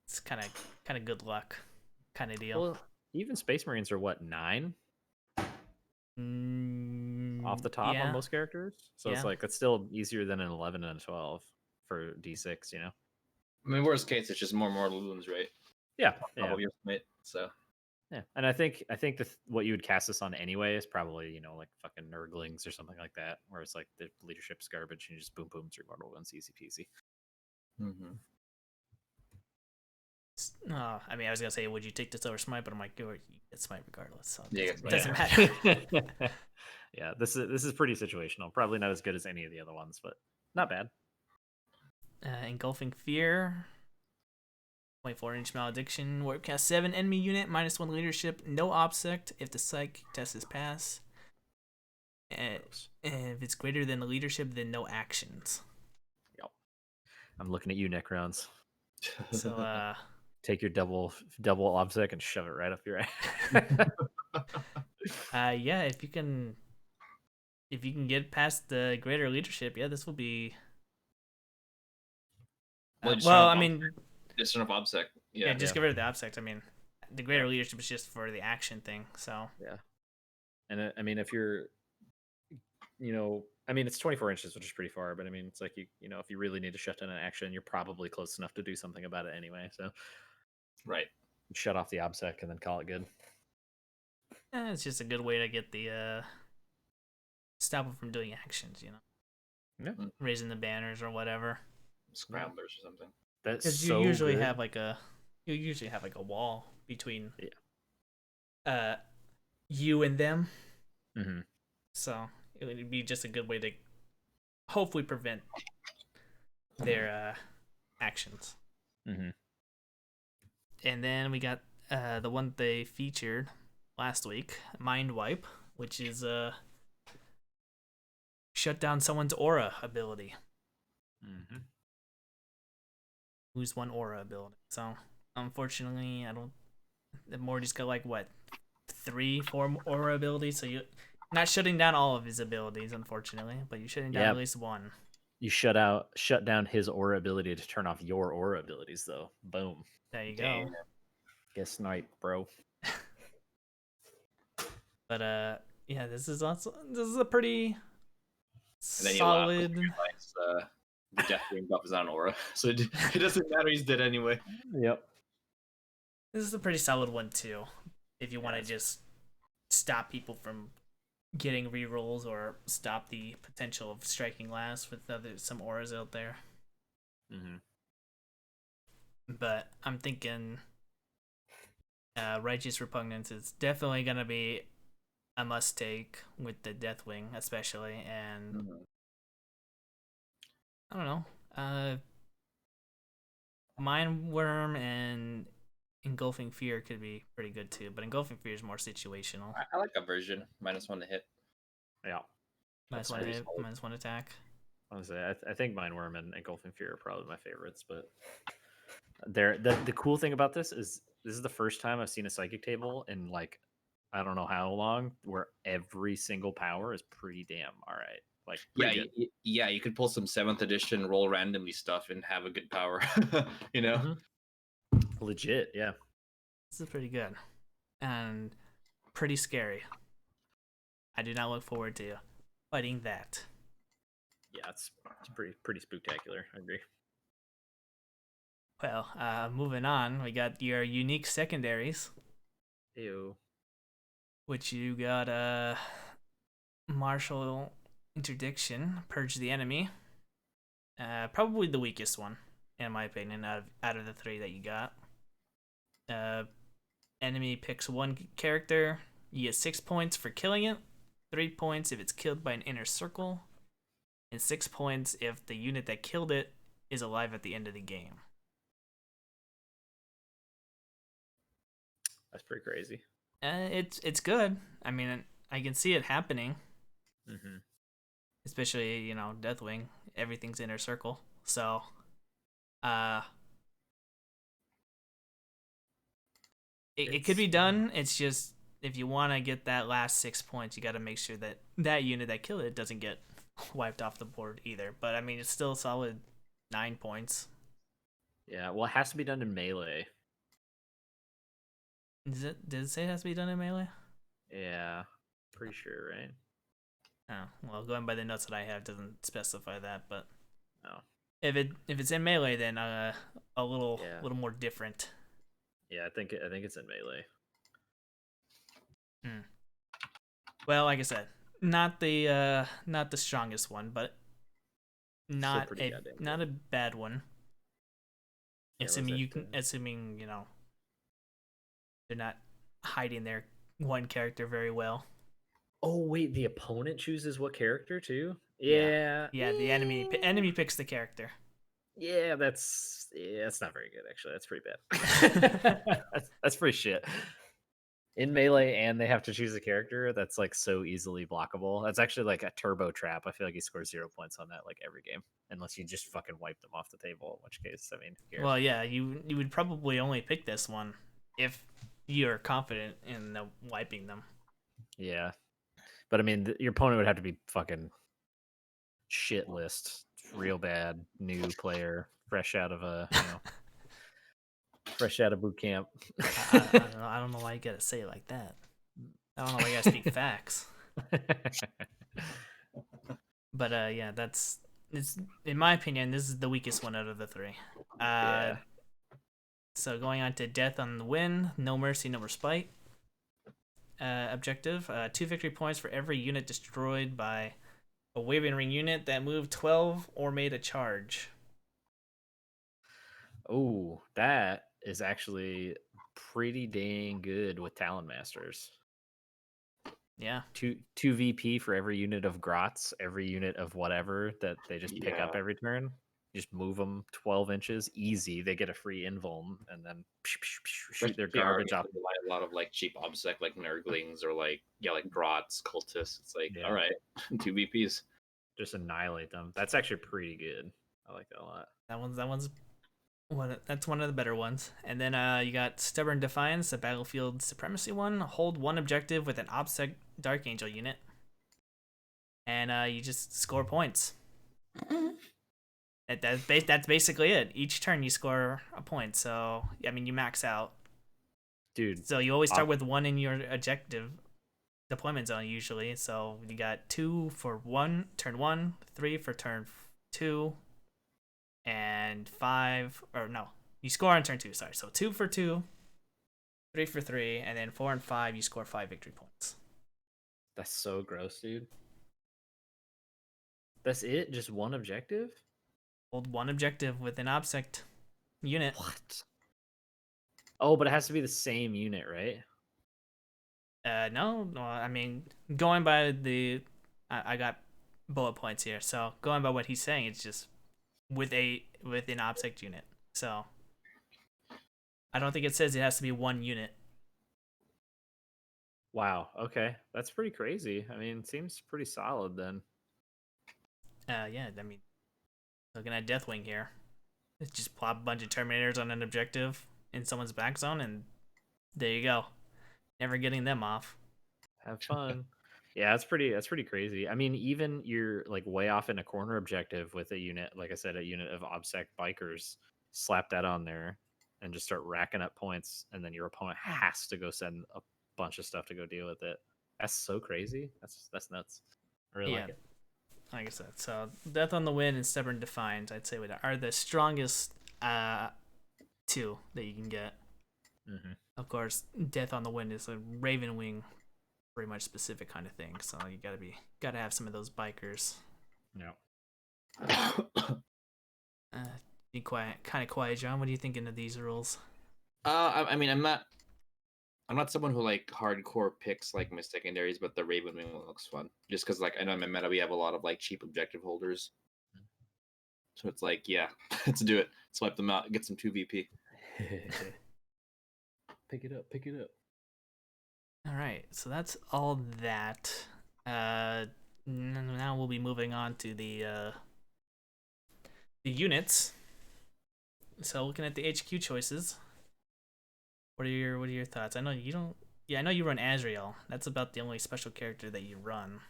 It's kind of good luck, kind of deal. Well, even Space Marines are what 9 off the top on most characters, so it's like that's still easier than an 11 and a 12 for D6. I mean, worst case, it's just more mortal wounds, right? Yeah, Top of your smite, so. Yeah, and I think what you would cast this on anyway is probably like fucking Nurglings or something like that, where it's like the leadership's garbage and you just boom 3 mortal wounds, easy peasy. Mm-hmm. I mean, I was gonna say, would you take this over smite? But I'm like, you get smite regardless, so it doesn't matter. Yeah, this is pretty situational. Probably not as good as any of the other ones, but not bad. Engulfing Fear. 24-inch malediction. Warpcast 7 enemy unit -1 leadership. No obsect if the psych test is passed. And if it's greater than the leadership, then no actions. Yep. I'm looking at you, Necrons. So take your double obsec and shove it right up your ass. Yeah, if you can get past the greater leadership, yeah, this will be. Well, I mean, just turn off obsec. Yeah, just get rid of the obsect. I mean, the greater leadership is just for the action thing. So yeah, and I mean, if you're, I mean, it's 24 inches, which is pretty far, but I mean, it's like if you really need to shut down an action, you're probably close enough to do something about it anyway. So, right, shut off the obsec and then call it good. It's just a good way to get the stop them from doing actions. Yeah, raising the banners or whatever. Scramblers or something. Because you usually have like a wall between you and them. Mm-hmm. So it would be just a good way to hopefully prevent their actions. Mm-hmm. And then we got the one they featured last week, Mind Wipe, which is shut down someone's aura ability. Mm-hmm. Lose 1 aura ability. So unfortunately, Morty's got like what 3-4 aura abilities, so you're not shutting down all of his abilities, unfortunately, but you're shutting down Yeah. at least one. You shut down his aura ability to turn off your aura abilities, though. Boom. There you Damn. go. Get sniped, bro. But yeah, this is a pretty And then you laugh because solid. you realize the Deathwing buff is on aura, so it doesn't matter. He's dead anyway. Yep. This is a pretty solid one too. If you want to it's- just stop people from getting rerolls or stop the potential of striking last with some auras out there. Mm-hmm. But I'm thinking Righteous Repugnance is definitely gonna be a must take with the Deathwing, especially, and I don't know. Mind Worm and Engulfing Fear could be pretty good too, but Engulfing Fear is more situational. I like a version -1 to hit. Yeah. Minus That's one pretty hit, solid. -1 attack. Honestly, I think Mindworm and Engulfing Fear are probably my favorites, but the cool thing about this is the first time I've seen a psychic table in like I don't know how long where every single power is pretty damn all right. Like pretty good. You could pull some 7th edition roll randomly stuff and have a good power. You know. Mm-hmm. Legit, yeah. This is pretty good and pretty scary. I do not look forward to fighting that. Yeah, it's pretty spectacular. I agree. Well, moving on, we got your unique secondaries, Ew. which you got Martial Interdiction, Purge the Enemy. Probably the weakest one, in my opinion, out of the three that you got. Enemy picks one character, you get 6 points for killing it, 3 points if it's killed by an inner circle, and 6 points if the unit that killed it is alive at the end of the game. That's pretty crazy. It's good. I mean, I can see it happening. Mm-hmm. Especially, Deathwing. Everything's inner circle. So, it could be done. It's just, if you want to get that last 6 points, you got to make sure that that unit that killed it doesn't get wiped off the board either. But, I mean, it's still a solid 9 points. Yeah, well, it has to be done in melee. Did it say it has to be done in melee? Yeah, pretty sure, right? Oh, well, going by the notes that I have doesn't specify that, but No. if it's in melee, then a little more different. Yeah, I think it's in melee. Well, like I said, not the strongest one, but not a bad one. Yeah, assuming they're not hiding their one character very well. Oh wait, the opponent chooses what character too? Yeah, the enemy picks the character. Yeah, that's not very good actually. That's pretty bad. that's pretty shit. In melee, and they have to choose a character that's like so easily blockable. That's actually like a turbo trap. I feel like he scores 0 points on that like every game, unless you just fucking wipe them off the table. In which case, I mean, who cares? Well, yeah, you would probably only pick this one if you're confident in wiping them. Yeah, but I mean, your opponent would have to be fucking shit list, real bad, new player, fresh out of boot camp. I don't know why you gotta say it like that. I don't know why you gotta speak facts. But yeah, it's in my opinion, this is the weakest one out of the three. Yeah. So going on to Death on the Win, No Mercy, No Respite. Objective: 2 victory points for every unit destroyed by a Waving Ring unit that moved 12 or made a charge. Oh, that is actually pretty dang good with Talon Masters. Yeah. 2 VP for every unit of Grots, every unit of whatever that they just pick up every turn. Just move them 12 inches, easy. They get a free invuln, and then shoot their garbage off. A lot of like cheap obsec, like Nurglings or like Grots, Cultists. It's like, all right, 2 VPs. Just annihilate them. That's actually pretty good. I like that a lot. That one's That's one of the better ones. And then you got Stubborn Defiance, a battlefield supremacy one. Hold one objective with an OBSEC Dark Angel unit, and you just score points. That's basically it. Each turn you score a point. So I mean, you max out. Dude. So you always start with 1 in your objective deployment zone usually. So you got 2 for turn 1, 3 for turn 2, and 5 or no, you score on turn 2. Sorry, so 2 for 2, 3 for 3, and then 4 and 5 you score 5 victory points. That's so gross, dude. That's it? Just one objective? Hold one objective with an object unit. What? Oh, but it has to be the same unit, right? No, I mean, going by I got bullet points here, so going by what he's saying, it's just with an object unit. So I don't think it says it has to be one unit. Wow. Okay, that's pretty crazy. I mean, seems pretty solid then. Yeah, I mean, looking at Deathwing here, it's just plop a bunch of Terminators on an objective in someone's back zone, and there you go. Never getting them off. Have fun. Yeah, that's pretty crazy. I mean, even you're like way off in a corner objective with a unit, like I said, a unit of OBSEC bikers, slap that on there and just start racking up points, and then your opponent has to go send a bunch of stuff to go deal with it. That's so crazy. That's nuts. I really like it. Like I said, so Death on the Wind and Stubborn Defiant, I'd say are the strongest 2 that you can get. Mm-hmm. Of course, Death on the Wind is a Raven Wing, pretty much specific kind of thing. So you gotta have some of those bikers. Yeah. Be kind of quiet, John. What are you thinking of these rules? I mean, I'm not someone who like hardcore picks like my secondaries, but the Raven Wing looks fun. Just because like I know in my meta we have a lot of like cheap objective holders, so it's like yeah, let's do it. Swipe them out, get some 2 VP. Pick it up. All right, so that's all that. Now we'll be moving on to the units. So looking at the HQ choices, what are your thoughts? I know you don't. Yeah, I know you run Azrael. That's about the only special character that you run.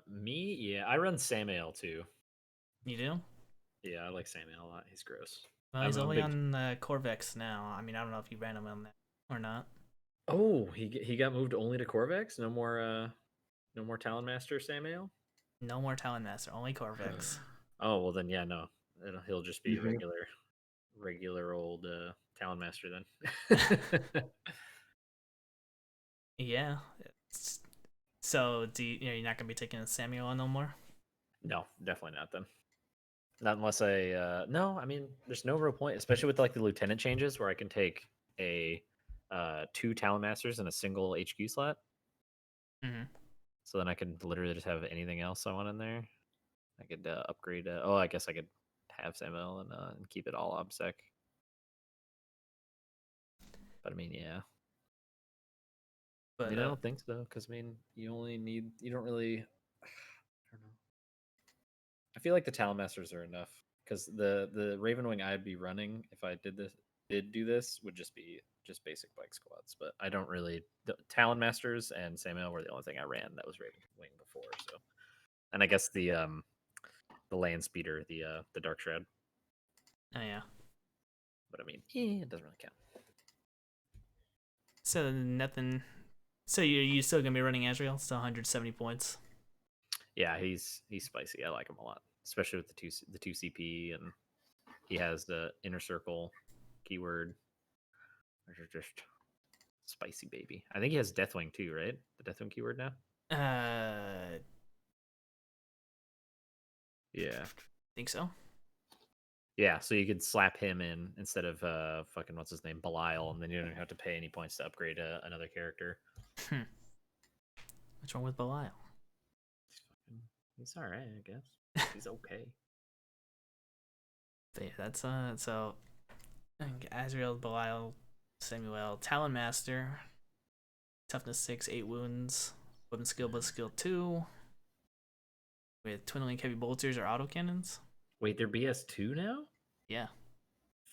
Me, yeah, I run Samael too. You do? Yeah, I like Samael a lot. He's gross. Well, he's only on Corvex now. I mean, I don't know if you ran him on that or not. Oh, he got moved only to Corvex. No more Talon Master Samael. No more Talon Master, only Corvex. Oh well, then yeah, no, he'll just be regular old Talon Master then. Yeah. So you're not gonna be taking Samuel on no more? No, definitely not then. Not unless I no, I mean there's no real point, especially with like the lieutenant changes where I can take a 2 Talon Masters in a single HQ slot. Mm-hmm. So then I could literally just have anything else I want in there. I could upgrade. I guess I could have Samuel and keep it all OBSEC. But I mean, yeah. But I don't think so, because I mean, you don't really. I don't know. I feel like the Talon Masters are enough because the Ravenwing I'd be running if I did do this would just be basic bike squads. But I don't really. The Talon Masters and Samuel were the only thing I ran that was Ravenwing before. So, and I guess the land speeder, the Dark Shroud. Oh yeah. But I mean, it doesn't really count. So nothing. So you still gonna be running Azrael? Still 170 points. Yeah, he's spicy. I like him a lot, especially with the two CP, and he has the inner circle keyword. Which are just spicy baby. I think he has Deathwing too, right? The Deathwing keyword now. Yeah, think so. Yeah, so you could slap him in instead of fucking what's his name, Belial, and then you don't have to pay any points to upgrade another character. What's wrong with Belial? He's all right, I guess. He's okay. But yeah, that's so Azrael, Belial, Samuel, Talon Master, toughness 6, 8 wounds, weapon skill plus skill 2, with twin link heavy bolters or autocannons. Wait, they're BS2 now? Yeah.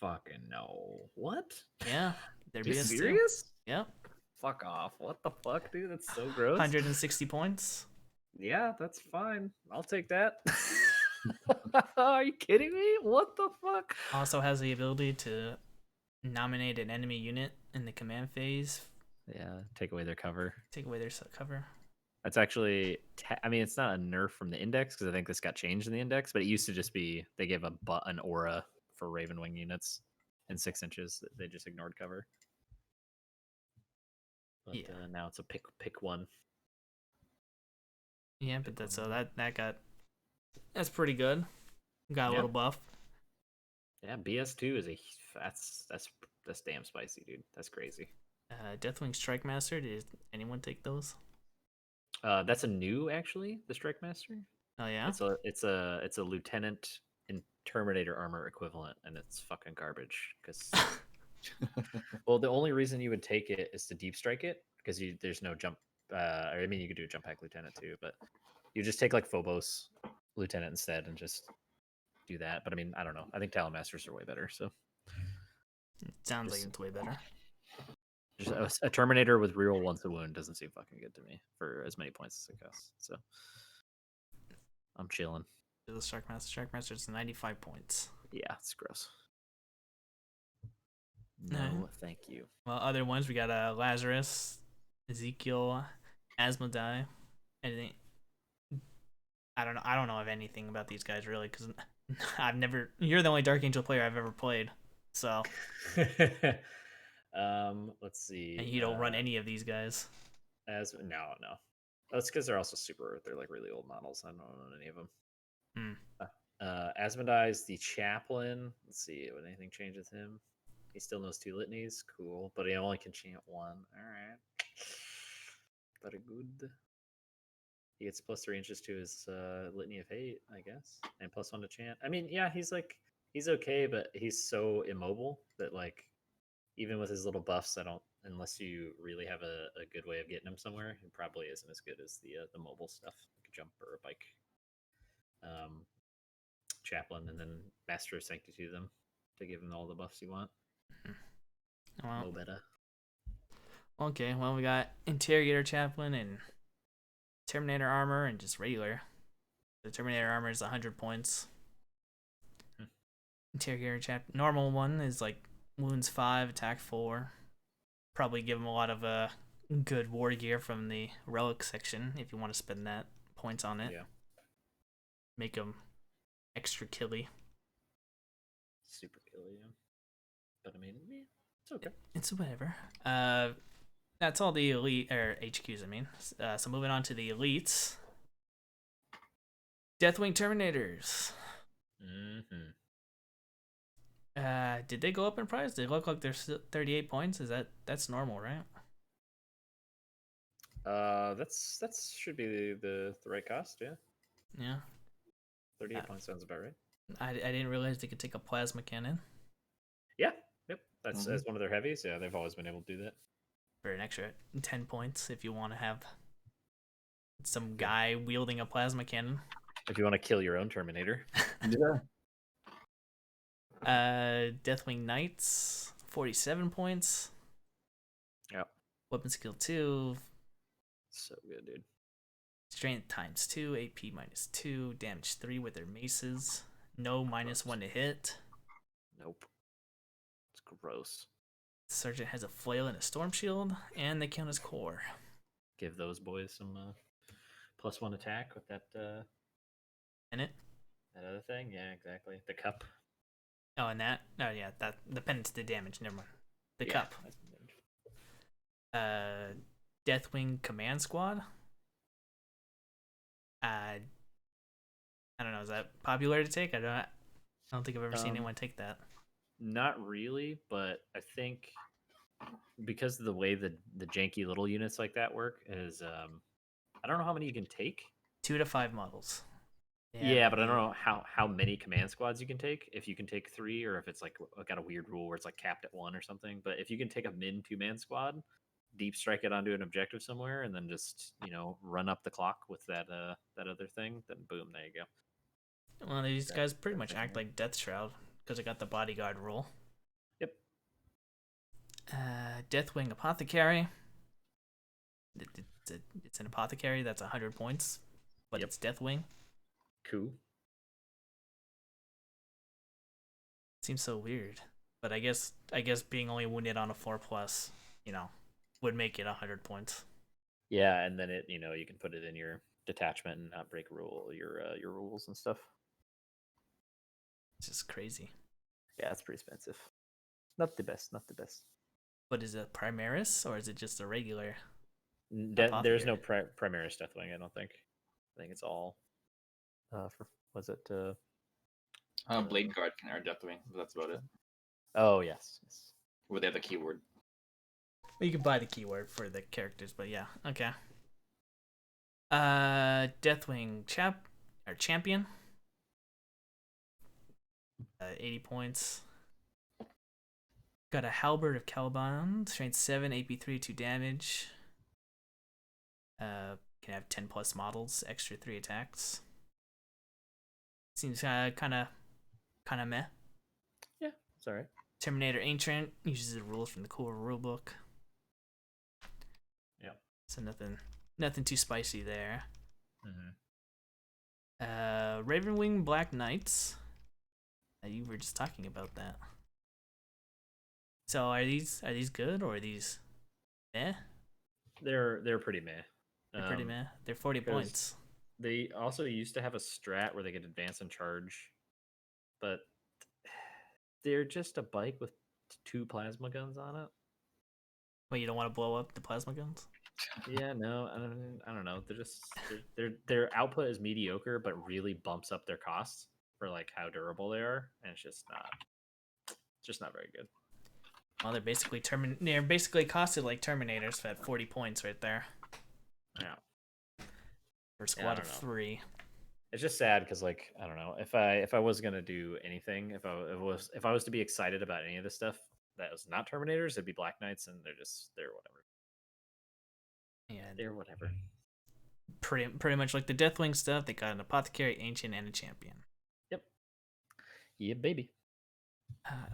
Fucking no. What? Yeah. They're You BS2. serious? Yeah. Fuck off. What the fuck, dude? That's so gross. 160 points. Yeah, that's fine. I'll take that. Are you kidding me? What the fuck? Also has the ability to nominate an enemy unit in the command phase. Yeah, take away their cover. Take away their cover. That's actually, I mean, it's not a nerf from the index because I think this got changed in the index, but it used to just be they gave an aura for Ravenwing units in 6 inches. They just ignored cover. But Yeah. Now it's a pick one. Yeah, but that's that's pretty good. Got a little buff. Yeah, BS2 is that's damn spicy, dude. That's crazy. Deathwing Strike Master. Did anyone take those? That's a new actually, the Strike Master. Oh yeah. It's a lieutenant in Terminator armor equivalent, and it's fucking garbage. Because well, the only reason you would take it is to deep strike it because there's no jump. I mean, you could do a jump pack lieutenant too, but you just take like Phobos lieutenant instead and just do that. But I mean, I don't know. I think Talon Masters are way better. So Sounds like it's way better. Just a Terminator with reroll once a wound doesn't seem fucking good to me for as many points as it costs. So I'm chilling. The Strike Master is 95 points. Yeah, it's gross. No, thank you. Well, other ones we got Lazarus, Ezekiel, Asmodai. Anything? I don't know. I don't know of anything about these guys really because I've never. You're the only Dark Angel player I've ever played, so. Let's see. And you don't run any of these guys. No. That's because they're also they're like really old models. I don't run any of them. Asmodai is the chaplain. Let's see if anything changes him. He still knows 2 litanies. Cool. But he only can chant 1. Alright. Very good. He gets +3 inches to his litany of hate, I guess. And +1 to chant. I mean, yeah, he's okay, but he's so immobile that like even with his little buffs, unless you really have a good way of getting him somewhere, he probably isn't as good as the mobile stuff, like a jump or a bike. Chaplain, and then Master of Sanctity to them to give him all the buffs you want. Well, beta. Okay, well we got Interrogator Chaplain and Terminator Armor and just regular. The Terminator Armor is 100 points. Interrogator Chaplain normal one is like wounds 5, attack 4. Probably give him a lot of good war gear from the relic section if you want to spend that points on it. Yeah. Make him extra killy. Super killy, yeah. But I mean, yeah, it's okay. It's whatever. That's all the elite or HQs. I mean, so moving on to the elites. Deathwing Terminators. Did they go up in price? They look like they're 38 points. That's normal, right? That's should be the right cost, yeah. Yeah. 38 points sounds about right. I didn't realize they could take a plasma cannon. Yeah. Yep. That's as one of their heavies. Yeah, they've always been able to do that. For an extra 10 points if you want to have some guy wielding a plasma cannon. If you want to kill your own Terminator. Yeah. Deathwing Knights, 47 points. Yep. Weapon skill 2. So good, dude. Strength ×2, AP -2, damage 3 with their maces. No -1 to hit. Nope. It's gross. Sergeant has a flail and a storm shield, and they count as core. Give those boys some +1 attack with that. In it? That other thing? Yeah, exactly. The cup. Oh, and that? Oh, yeah, that depends the damage. Never mind. The cup. Deathwing Command Squad. I don't know. Is that popular to take? I don't think I've ever seen anyone take that. Not really, but I think because of the way the janky little units like that work is, I don't know how many you can take. 2 to 5 models. Yeah, but I don't know how many command squads you can take. If you can take 3, or if it's like got a weird rule where it's like capped at 1 or something. But if you can take a min 2-man squad, deep strike it onto an objective somewhere, and then just run up the clock with that other thing, then boom, there you go. Well, these guys pretty much act like Death Shroud because I got the bodyguard rule. Yep. Deathwing Apothecary. It's an apothecary that's 100 points, but Yep. it's Deathwing. Cool. Seems so weird, but I guess being only wounded on a 4+, would make it 100 points. Yeah, and then you can put it in your detachment and not break your rules and stuff. It's just crazy. Yeah, it's pretty expensive. Not the best. But is it Primaris or is it just a regular? There's no Primaris Deathwing, I don't think. I think it's all was it Blade Guard can air Deathwing, but that's about it. Oh yes. Where they have the keyword. Well, you can buy the keyword for the characters, but yeah, okay. Deathwing champion. 80 points. Got a Halberd of Caliban, strength 7, AP3, 2 damage. Can have 10+ models, extra 3 attacks. Seems kind of meh. Yeah, it's alright. Terminator Ancient uses the rules from the core rulebook. Yeah. So nothing too spicy there. Mm-hmm. Ravenwing Black Knights. You were just talking about that. So are these good or are these meh? They're pretty meh. They're pretty meh. They're 40 points. They also used to have a strat where they could advance and charge, but they're just a bike with 2 plasma guns on it. Wait, you don't want to blow up the plasma guns? Yeah, no, I don't know. They're just their output is mediocre, but really bumps up their costs for like how durable they are, and it's just not very good. Well, they're basically costed like Terminators at 40 points right there. Yeah. For a squad of 3. It's just sad because like I don't know if I was gonna do anything, if I was to be excited about any of this stuff that was not Terminators, it'd be Black Knights, and they're whatever. Yeah, they're whatever. Pretty much like the Deathwing stuff. They got an Apothecary, Ancient, and a Champion. Yep. Yeah, baby.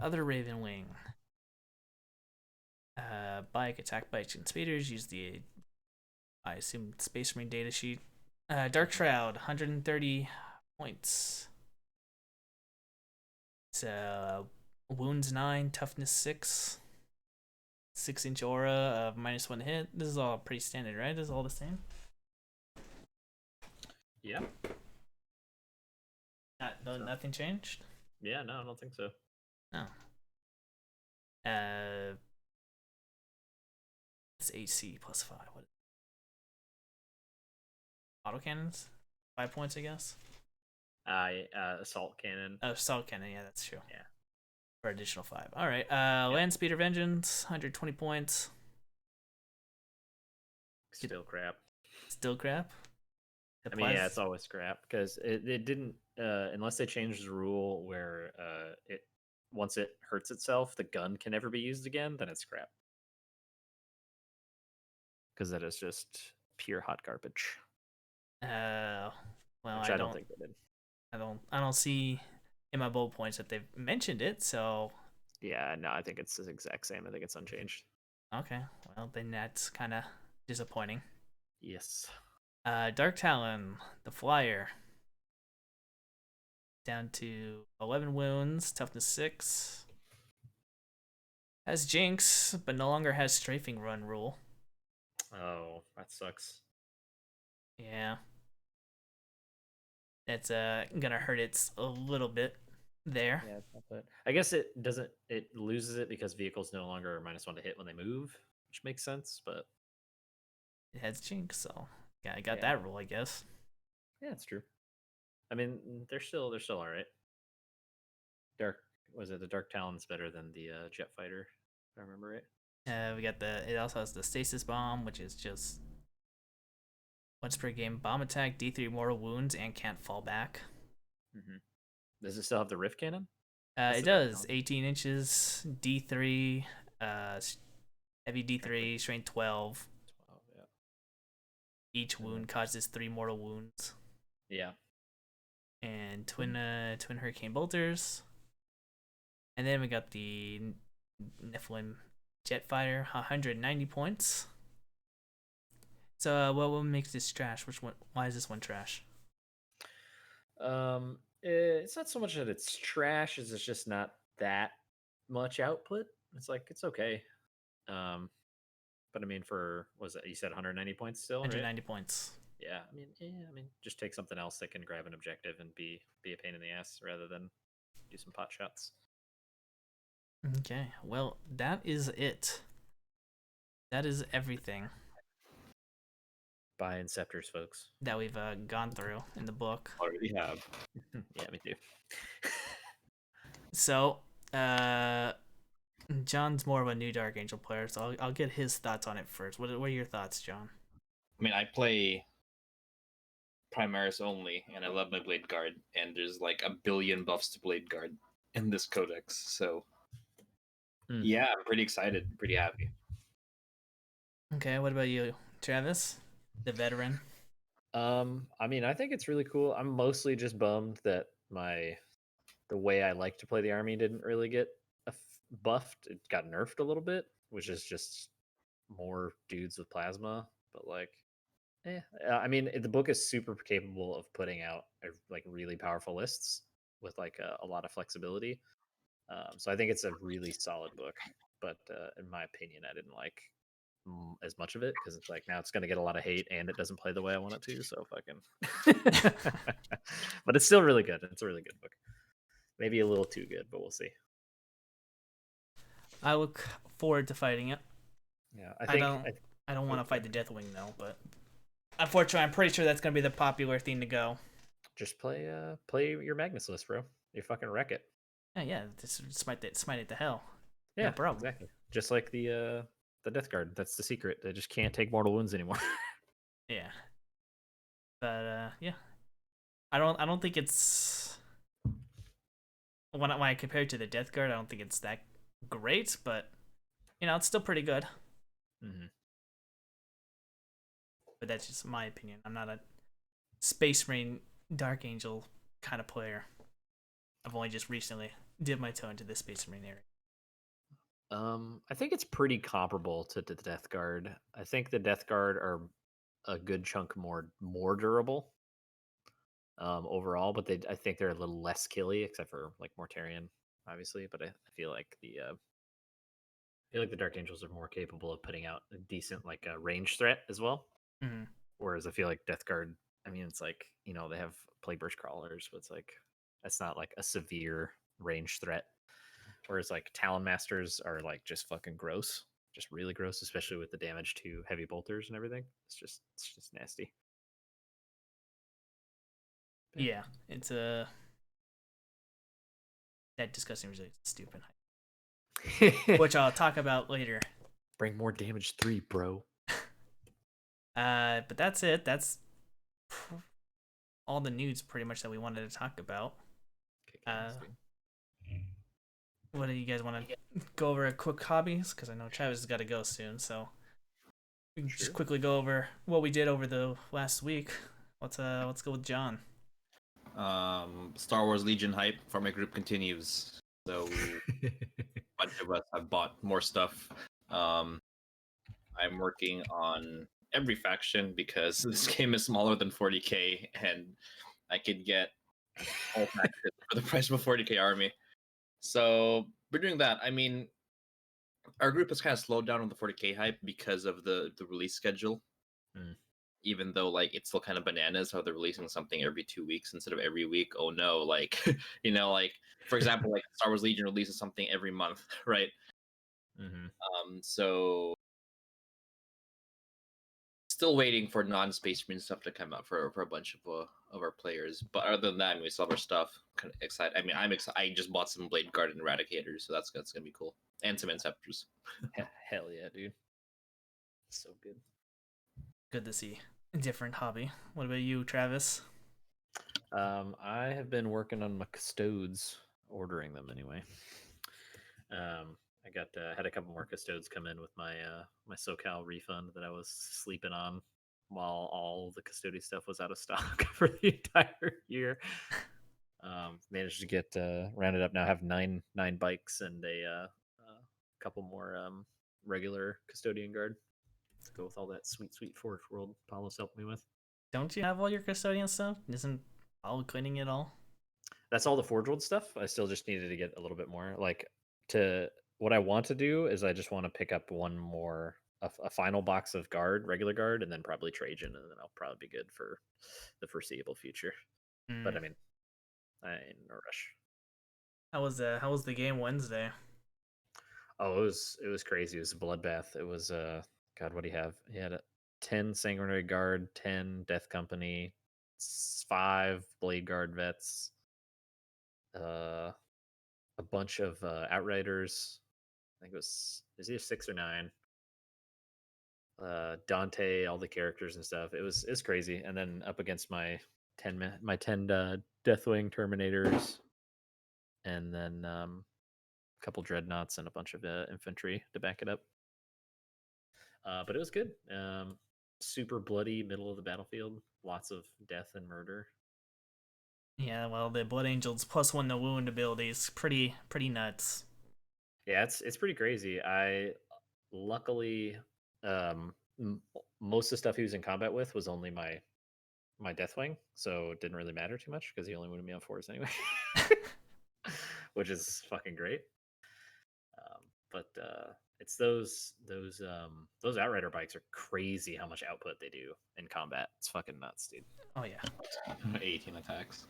Other Ravenwing. Bike, attack, bikes, and speeders. Use the, I assume, Space Marine data sheet. Dark Shroud, 130 points. It's wounds 9, toughness 6, 6-inch aura of -1 hit. This is all pretty standard, right? This is all the same. Yeah. Nothing changed. Yeah, no, I don't think so. No. It's AC +5. What? Autocannons, 5 points, I guess. Assault cannon. Oh, assault cannon. Yeah, that's true. Yeah. For additional 5. All right. Land Speeder Vengeance, 120 points. Still crap. Still crap. I mean, yeah, it's always crap because it didn't unless they changed the rule where it once it hurts itself, the gun can never be used again. Then it's crap because that is just pure hot garbage. Well, which I don't think they did. I don't see in my bullet points that they've mentioned it. So yeah, no, I think it's the exact same. I think it's unchanged. Okay, well then that's kind of disappointing. Yes. Dark Talon, the Flyer, down to 11 wounds, toughness 6. Has Jinx, but no longer has Strafing Run rule. Oh, that sucks. Yeah. That's gonna hurt it a little bit there. Yeah, it's not bad. I guess it doesn't. It loses it because vehicles no longer are -1 to hit when they move, which makes sense. But it has Jinx, so yeah, I got that rule, I guess. Yeah, it's true. I mean, they're still all right. The Dark Talon's better than the Jet Fighter, if I remember right. We got it also has the Stasis Bomb, which is just once per game bomb attack, D3 mortal wounds, and can't fall back. Mm-hmm. Does it still have the Rift Cannon? It does. 18 inches, D3, heavy D3, strength 12. Yeah. Each wound causes 3 mortal wounds. Yeah. And twin Hurricane Bolters. And then we got the Nephilim Jetfire, 190 points. So, what makes this trash? Which one? Why is this one trash? It's not so much that it's trash as it's just not that much output. It's like it's okay. But I mean, for what was it? You said 190 points still, right? 190 points. Yeah, I mean, just take something else that can grab an objective and be a pain in the ass rather than do some pot shots. Okay, well, that is it. That is everything Buy Inceptors, folks. that we've gone through in the book. Already have. Yeah, me too. So, John's more of a new Dark Angel player, so I'll get his thoughts on it first. What are your thoughts, John? I mean, I play Primaris only, and I love my Blade Guard, and there's like a billion buffs to Blade Guard in this codex, so yeah, I'm pretty excited, pretty happy. Okay, what about you, Travis, the veteran? I mean, I think it's really cool. I'm mostly just bummed that the way I like to play the army didn't really get buffed. It got nerfed a little bit, which is just more dudes with plasma. But like, I mean, the book is super capable of putting out like really powerful lists with like a lot of flexibility. So I think it's a really solid book. But in my opinion, I didn't like as much of it because it's like now it's going to get a lot of hate and it doesn't play the way I want it to. So fucking, but it's still really good. It's a really good book. Maybe a little too good, but we'll see. I look forward to fighting it. Yeah, I don't want to fight the Deathwing though, but unfortunately, I'm pretty sure that's gonna be the popular thing to go. Just play your Magnus list, bro. You fucking wreck it. Yeah, just smite it to hell. Yeah, no problem. Exactly. Just like the Death Guard. That's the secret. They just can't take mortal wounds anymore. Yeah, but yeah, I don't think it's when I compare it to the Death Guard, I don't think it's that great, but it's still pretty good. Mm-hmm. But that's just my opinion. I'm not a Space Marine Dark Angel kind of player. I've only just recently dipped my toe into the Space Marine area. I think it's pretty comparable to the Death Guard. I think the Death Guard are a good chunk more durable overall, but I think they're a little less killy, except for like Mortarion, obviously. But I feel like the Dark Angels are more capable of putting out a decent like range threat as well. Mm-hmm. Whereas I feel like Death Guard, I mean, it's like they have Plagueburst crawlers, but it's like that's not like a severe range threat. Whereas like Talon Masters are like just fucking gross, just really gross, especially with the damage to heavy bolters and everything. It's just nasty. Yeah, it's that disgusting result is stupid. Which I'll talk about later. Bring more damage 3, bro. But that's it. That's all the news pretty much that we wanted to talk about. What do you guys want to go over? A quick hobbies, because I know Travis has got to go soon, so we can just quickly go over what we did over the last week. Let's go with John. Star Wars Legion hype for my group continues. So a bunch of us have bought more stuff. I'm working on every faction because this game is smaller than 40k, and I could get all factions for the price of a 40k army. So we're doing that. I mean, our group has kind of slowed down on the 40k hype because of the release schedule. Even though like it's still kind of bananas how they're releasing something every 2 weeks instead of every week. Oh no, like like for example, like Star Wars Legion releases something every month, right? So still waiting for non-Space Marine stuff to come out for a bunch of our players. But other than that, I mean, we still have our stuff. Kind of excited. I mean, I'm excited. I just bought some Blade Guard and Eradicators, so that's gonna be cool, and some Inceptors. Hell yeah, dude! So good. Good to see a different hobby. What about you, Travis? I have been working on my custodes, ordering them anyway. I got had a couple more custodes come in with my my SoCal refund that I was sleeping on while all the custody stuff was out of stock for the entire year. Managed to get rounded up. Now have nine bikes and a couple more regular custodian guard to go with all that sweet Forge World Palos helped me with. Don't you have all your custodian stuff? Isn't Paulo cleaning it all? That's all the Forge World stuff. I still just needed to get a little bit more. Like to what I want to do is I just want to pick up one more a final box of guard, regular guard, and then probably Trajan, and then I'll probably be good for the foreseeable future. But I mean, I ain't in a rush. How was the game Wednesday? Oh, it was crazy. It was a bloodbath. It was God, what do you have? He had 10 sanguinary guard, 10 death company, 5 blade guard vets, a bunch of outriders. I think it was either 6 or 9. Dante, all the characters and stuff. It's crazy. And then up against my 10 Deathwing Terminators, and then a couple dreadnoughts and a bunch of infantry to back it up. But it was good. Super bloody middle of the battlefield. Lots of death and murder. Yeah, well, the Blood Angels +1 to wound ability is pretty nuts. Yeah, it's pretty crazy. I luckily most of the stuff he was in combat with was only my Deathwing, so it didn't really matter too much because he only wounded me on 4s anyway, which is fucking great. But it's those outrider bikes are crazy how much output they do in combat. It's fucking nuts, dude. Oh yeah, 18 attacks.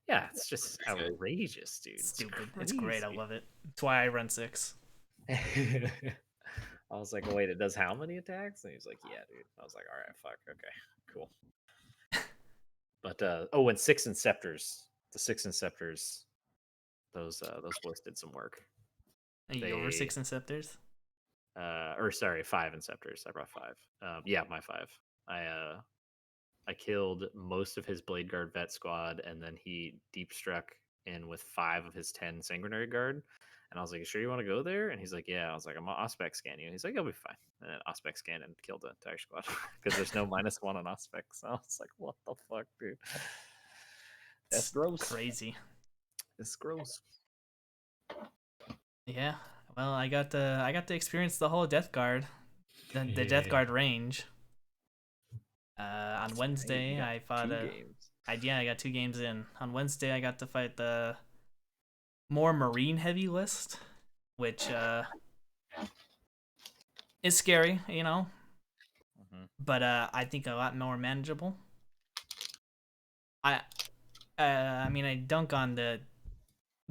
Yeah, it's just outrageous, dude. Stupid. It's great. I love it. That's why I run 6. I was like, wait, it does how many attacks? And he's like, yeah, dude. I was like, all right, fuck, okay, cool. But and 6 Inceptors. The 6 Inceptors, those boys did some work. Are you over 6 Inceptors? Or sorry, 5 Inceptors. I brought 5. Yeah, my 5. I killed most of his Blade Guard vet squad, and then he deep struck in with 5 of his 10 Sanguinary Guard. And I was like, sure you want to go there? And he's like, yeah. I was like, I'm going to Ospec scan you. He's like, you'll be fine. And then Ospec scanned and killed the entire squad because there's no -1 on Ospec. So I was like, what the fuck, dude? That's gross. Crazy. It's gross. Yeah. Well, I got to experience the whole Death Guard, the Death Guard range. On Wednesday, I fought I got 2 games in. On Wednesday, I got to fight the more marine heavy list, which is scary, you know. But I think a lot more manageable. I mean, I dunk on the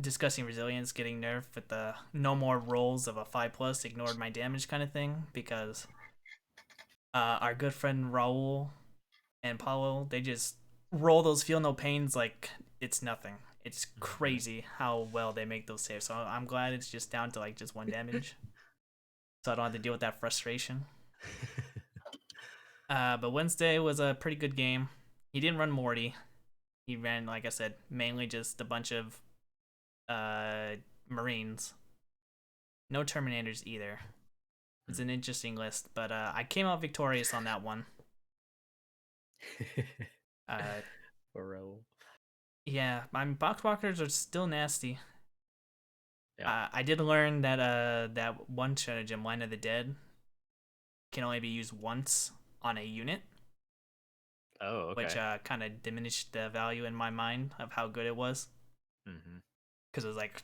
discussing resilience getting nerfed with the no more rolls of a 5+ ignored my damage kind of thing, because our good friend Raul and Paulo, they just roll those feel no pains like it's nothing. It's crazy how well they make those saves. So I'm glad it's just down to like just 1 damage, so I don't have to deal with that frustration. But Wednesday was a pretty good game. He didn't run Morty. He ran, like I said, mainly just a bunch of Marines. No Terminators either. It's an interesting list, but I came out victorious on that one. Yeah, my boxwalkers are still nasty. Yeah. I did learn that that one stratagem, Line of the Dead, can only be used once on a unit. Oh, okay. Which kind of diminished the value in my mind of how good it was. Because it was like,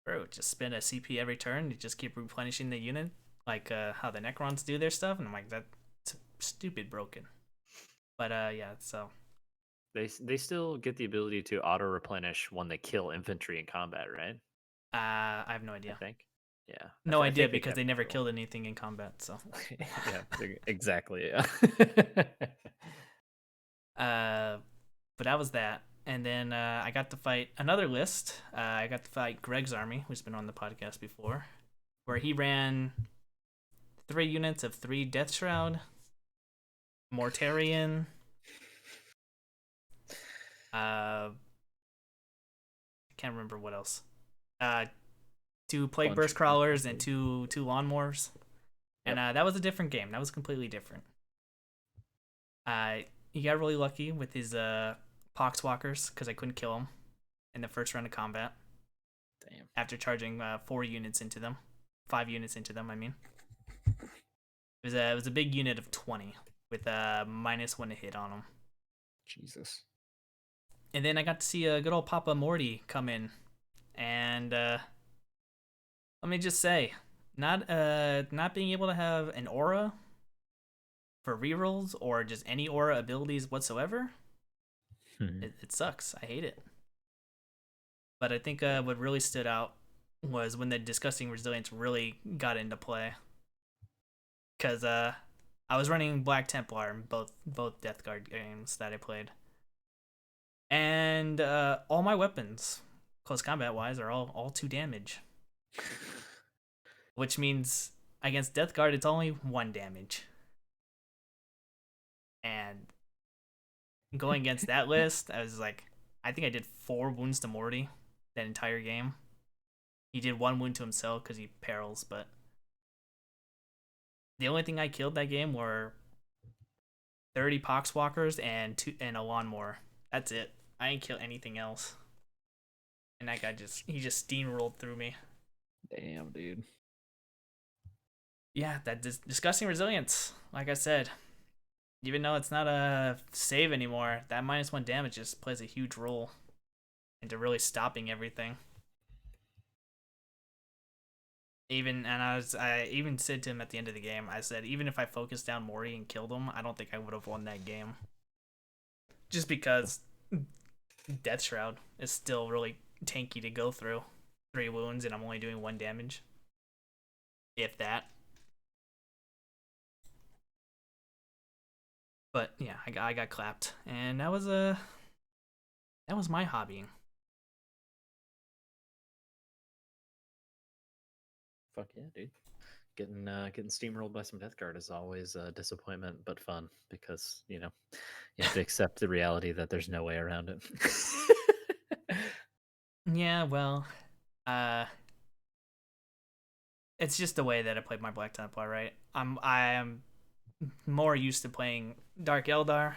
bro, just spend a CP every turn. You just keep replenishing the unit, like how the Necrons do their stuff. And I'm like, that's stupid broken. But yeah, so they still get the ability to auto replenish when they kill infantry in combat, right? I have no idea. I think. Yeah. No idea because they never killed anything in combat. So. Yeah, exactly. Yeah. But that was that. And then I got to fight another list. I got to fight Greg's army, who's been on the podcast before, where he ran 3 units of 3 Death Shroud, Mortarion, I can't remember what else. 2 Plague Burst Crawlers and 2 Lawnmowers. And that was a different game. That was completely different. He got really lucky with his Poxwalkers because I couldn't kill him. in the first round of combat. Damn. After charging 5 units into them, I mean. It was a big unit of 20 with -1 to hit on them. Jesus. And then I got to see a good old Papa Morty come in, and let me just say, not being able to have an aura for rerolls or just any aura abilities whatsoever, it sucks. I hate it. But I think what really stood out was when the disgusting resilience really got into play. Because I was running Black Templar in both Death Guard games that I played. And all my weapons, close combat wise, are all 2 damage. Which means against Death Guard, it's only 1 damage. And going against that list, I was like, I think I did 4 wounds to Morty that entire game. He did 1 wound to himself because he perils, but the only thing I killed that game were 30 Poxwalkers and a lawnmower. That's it. I didn't kill anything else. And that guy he just steamrolled through me. Damn, dude. Yeah, that disgusting resilience. Like I said, even though it's not a save anymore, that -1 damage just plays a huge role into really stopping everything. I even said to him at the end of the game, I said, even if I focused down Morty and killed him, I don't think I would have won that game. Just because Death Shroud is still really tanky to go through. 3 wounds and I'm only doing 1 damage. If that. But yeah, I got clapped. And that was my hobbying. Fuck yeah, dude. Getting steamrolled by some Death Guard is always a disappointment, but fun because you have to accept the reality that there's no way around it. Yeah, well, it's just the way that I played my Black Templar, right? I am more used to playing Dark Eldar,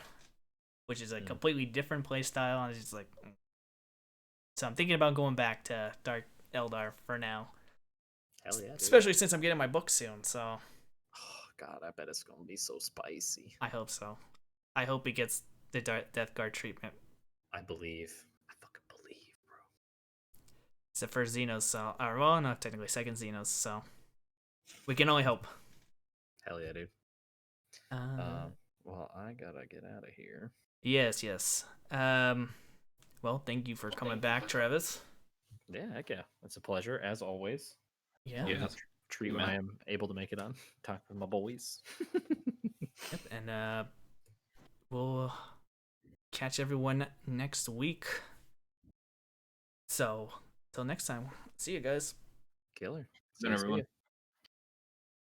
which is a completely different play style, and it's just like, so I'm thinking about going back to Dark Eldar for now. Hell yeah, dude. Especially since I'm getting my book soon, so. Oh god, I bet it's gonna be so spicy. I hope so. I hope it gets the Death Guard treatment. I believe. I fucking believe, bro. It's the first Xenos, so, or well, no, technically second Xenos, so we can only hope. Hell yeah, dude. Well, I gotta get out of here. Yes. Well, thank you for coming back, Travis. Yeah, heck yeah. It's a pleasure, as always. Yeah. Treat when I am able to make it on. Talk with my boys. Yep, and we'll catch everyone next week. So, till next time, see you guys. Killer. See you, everyone.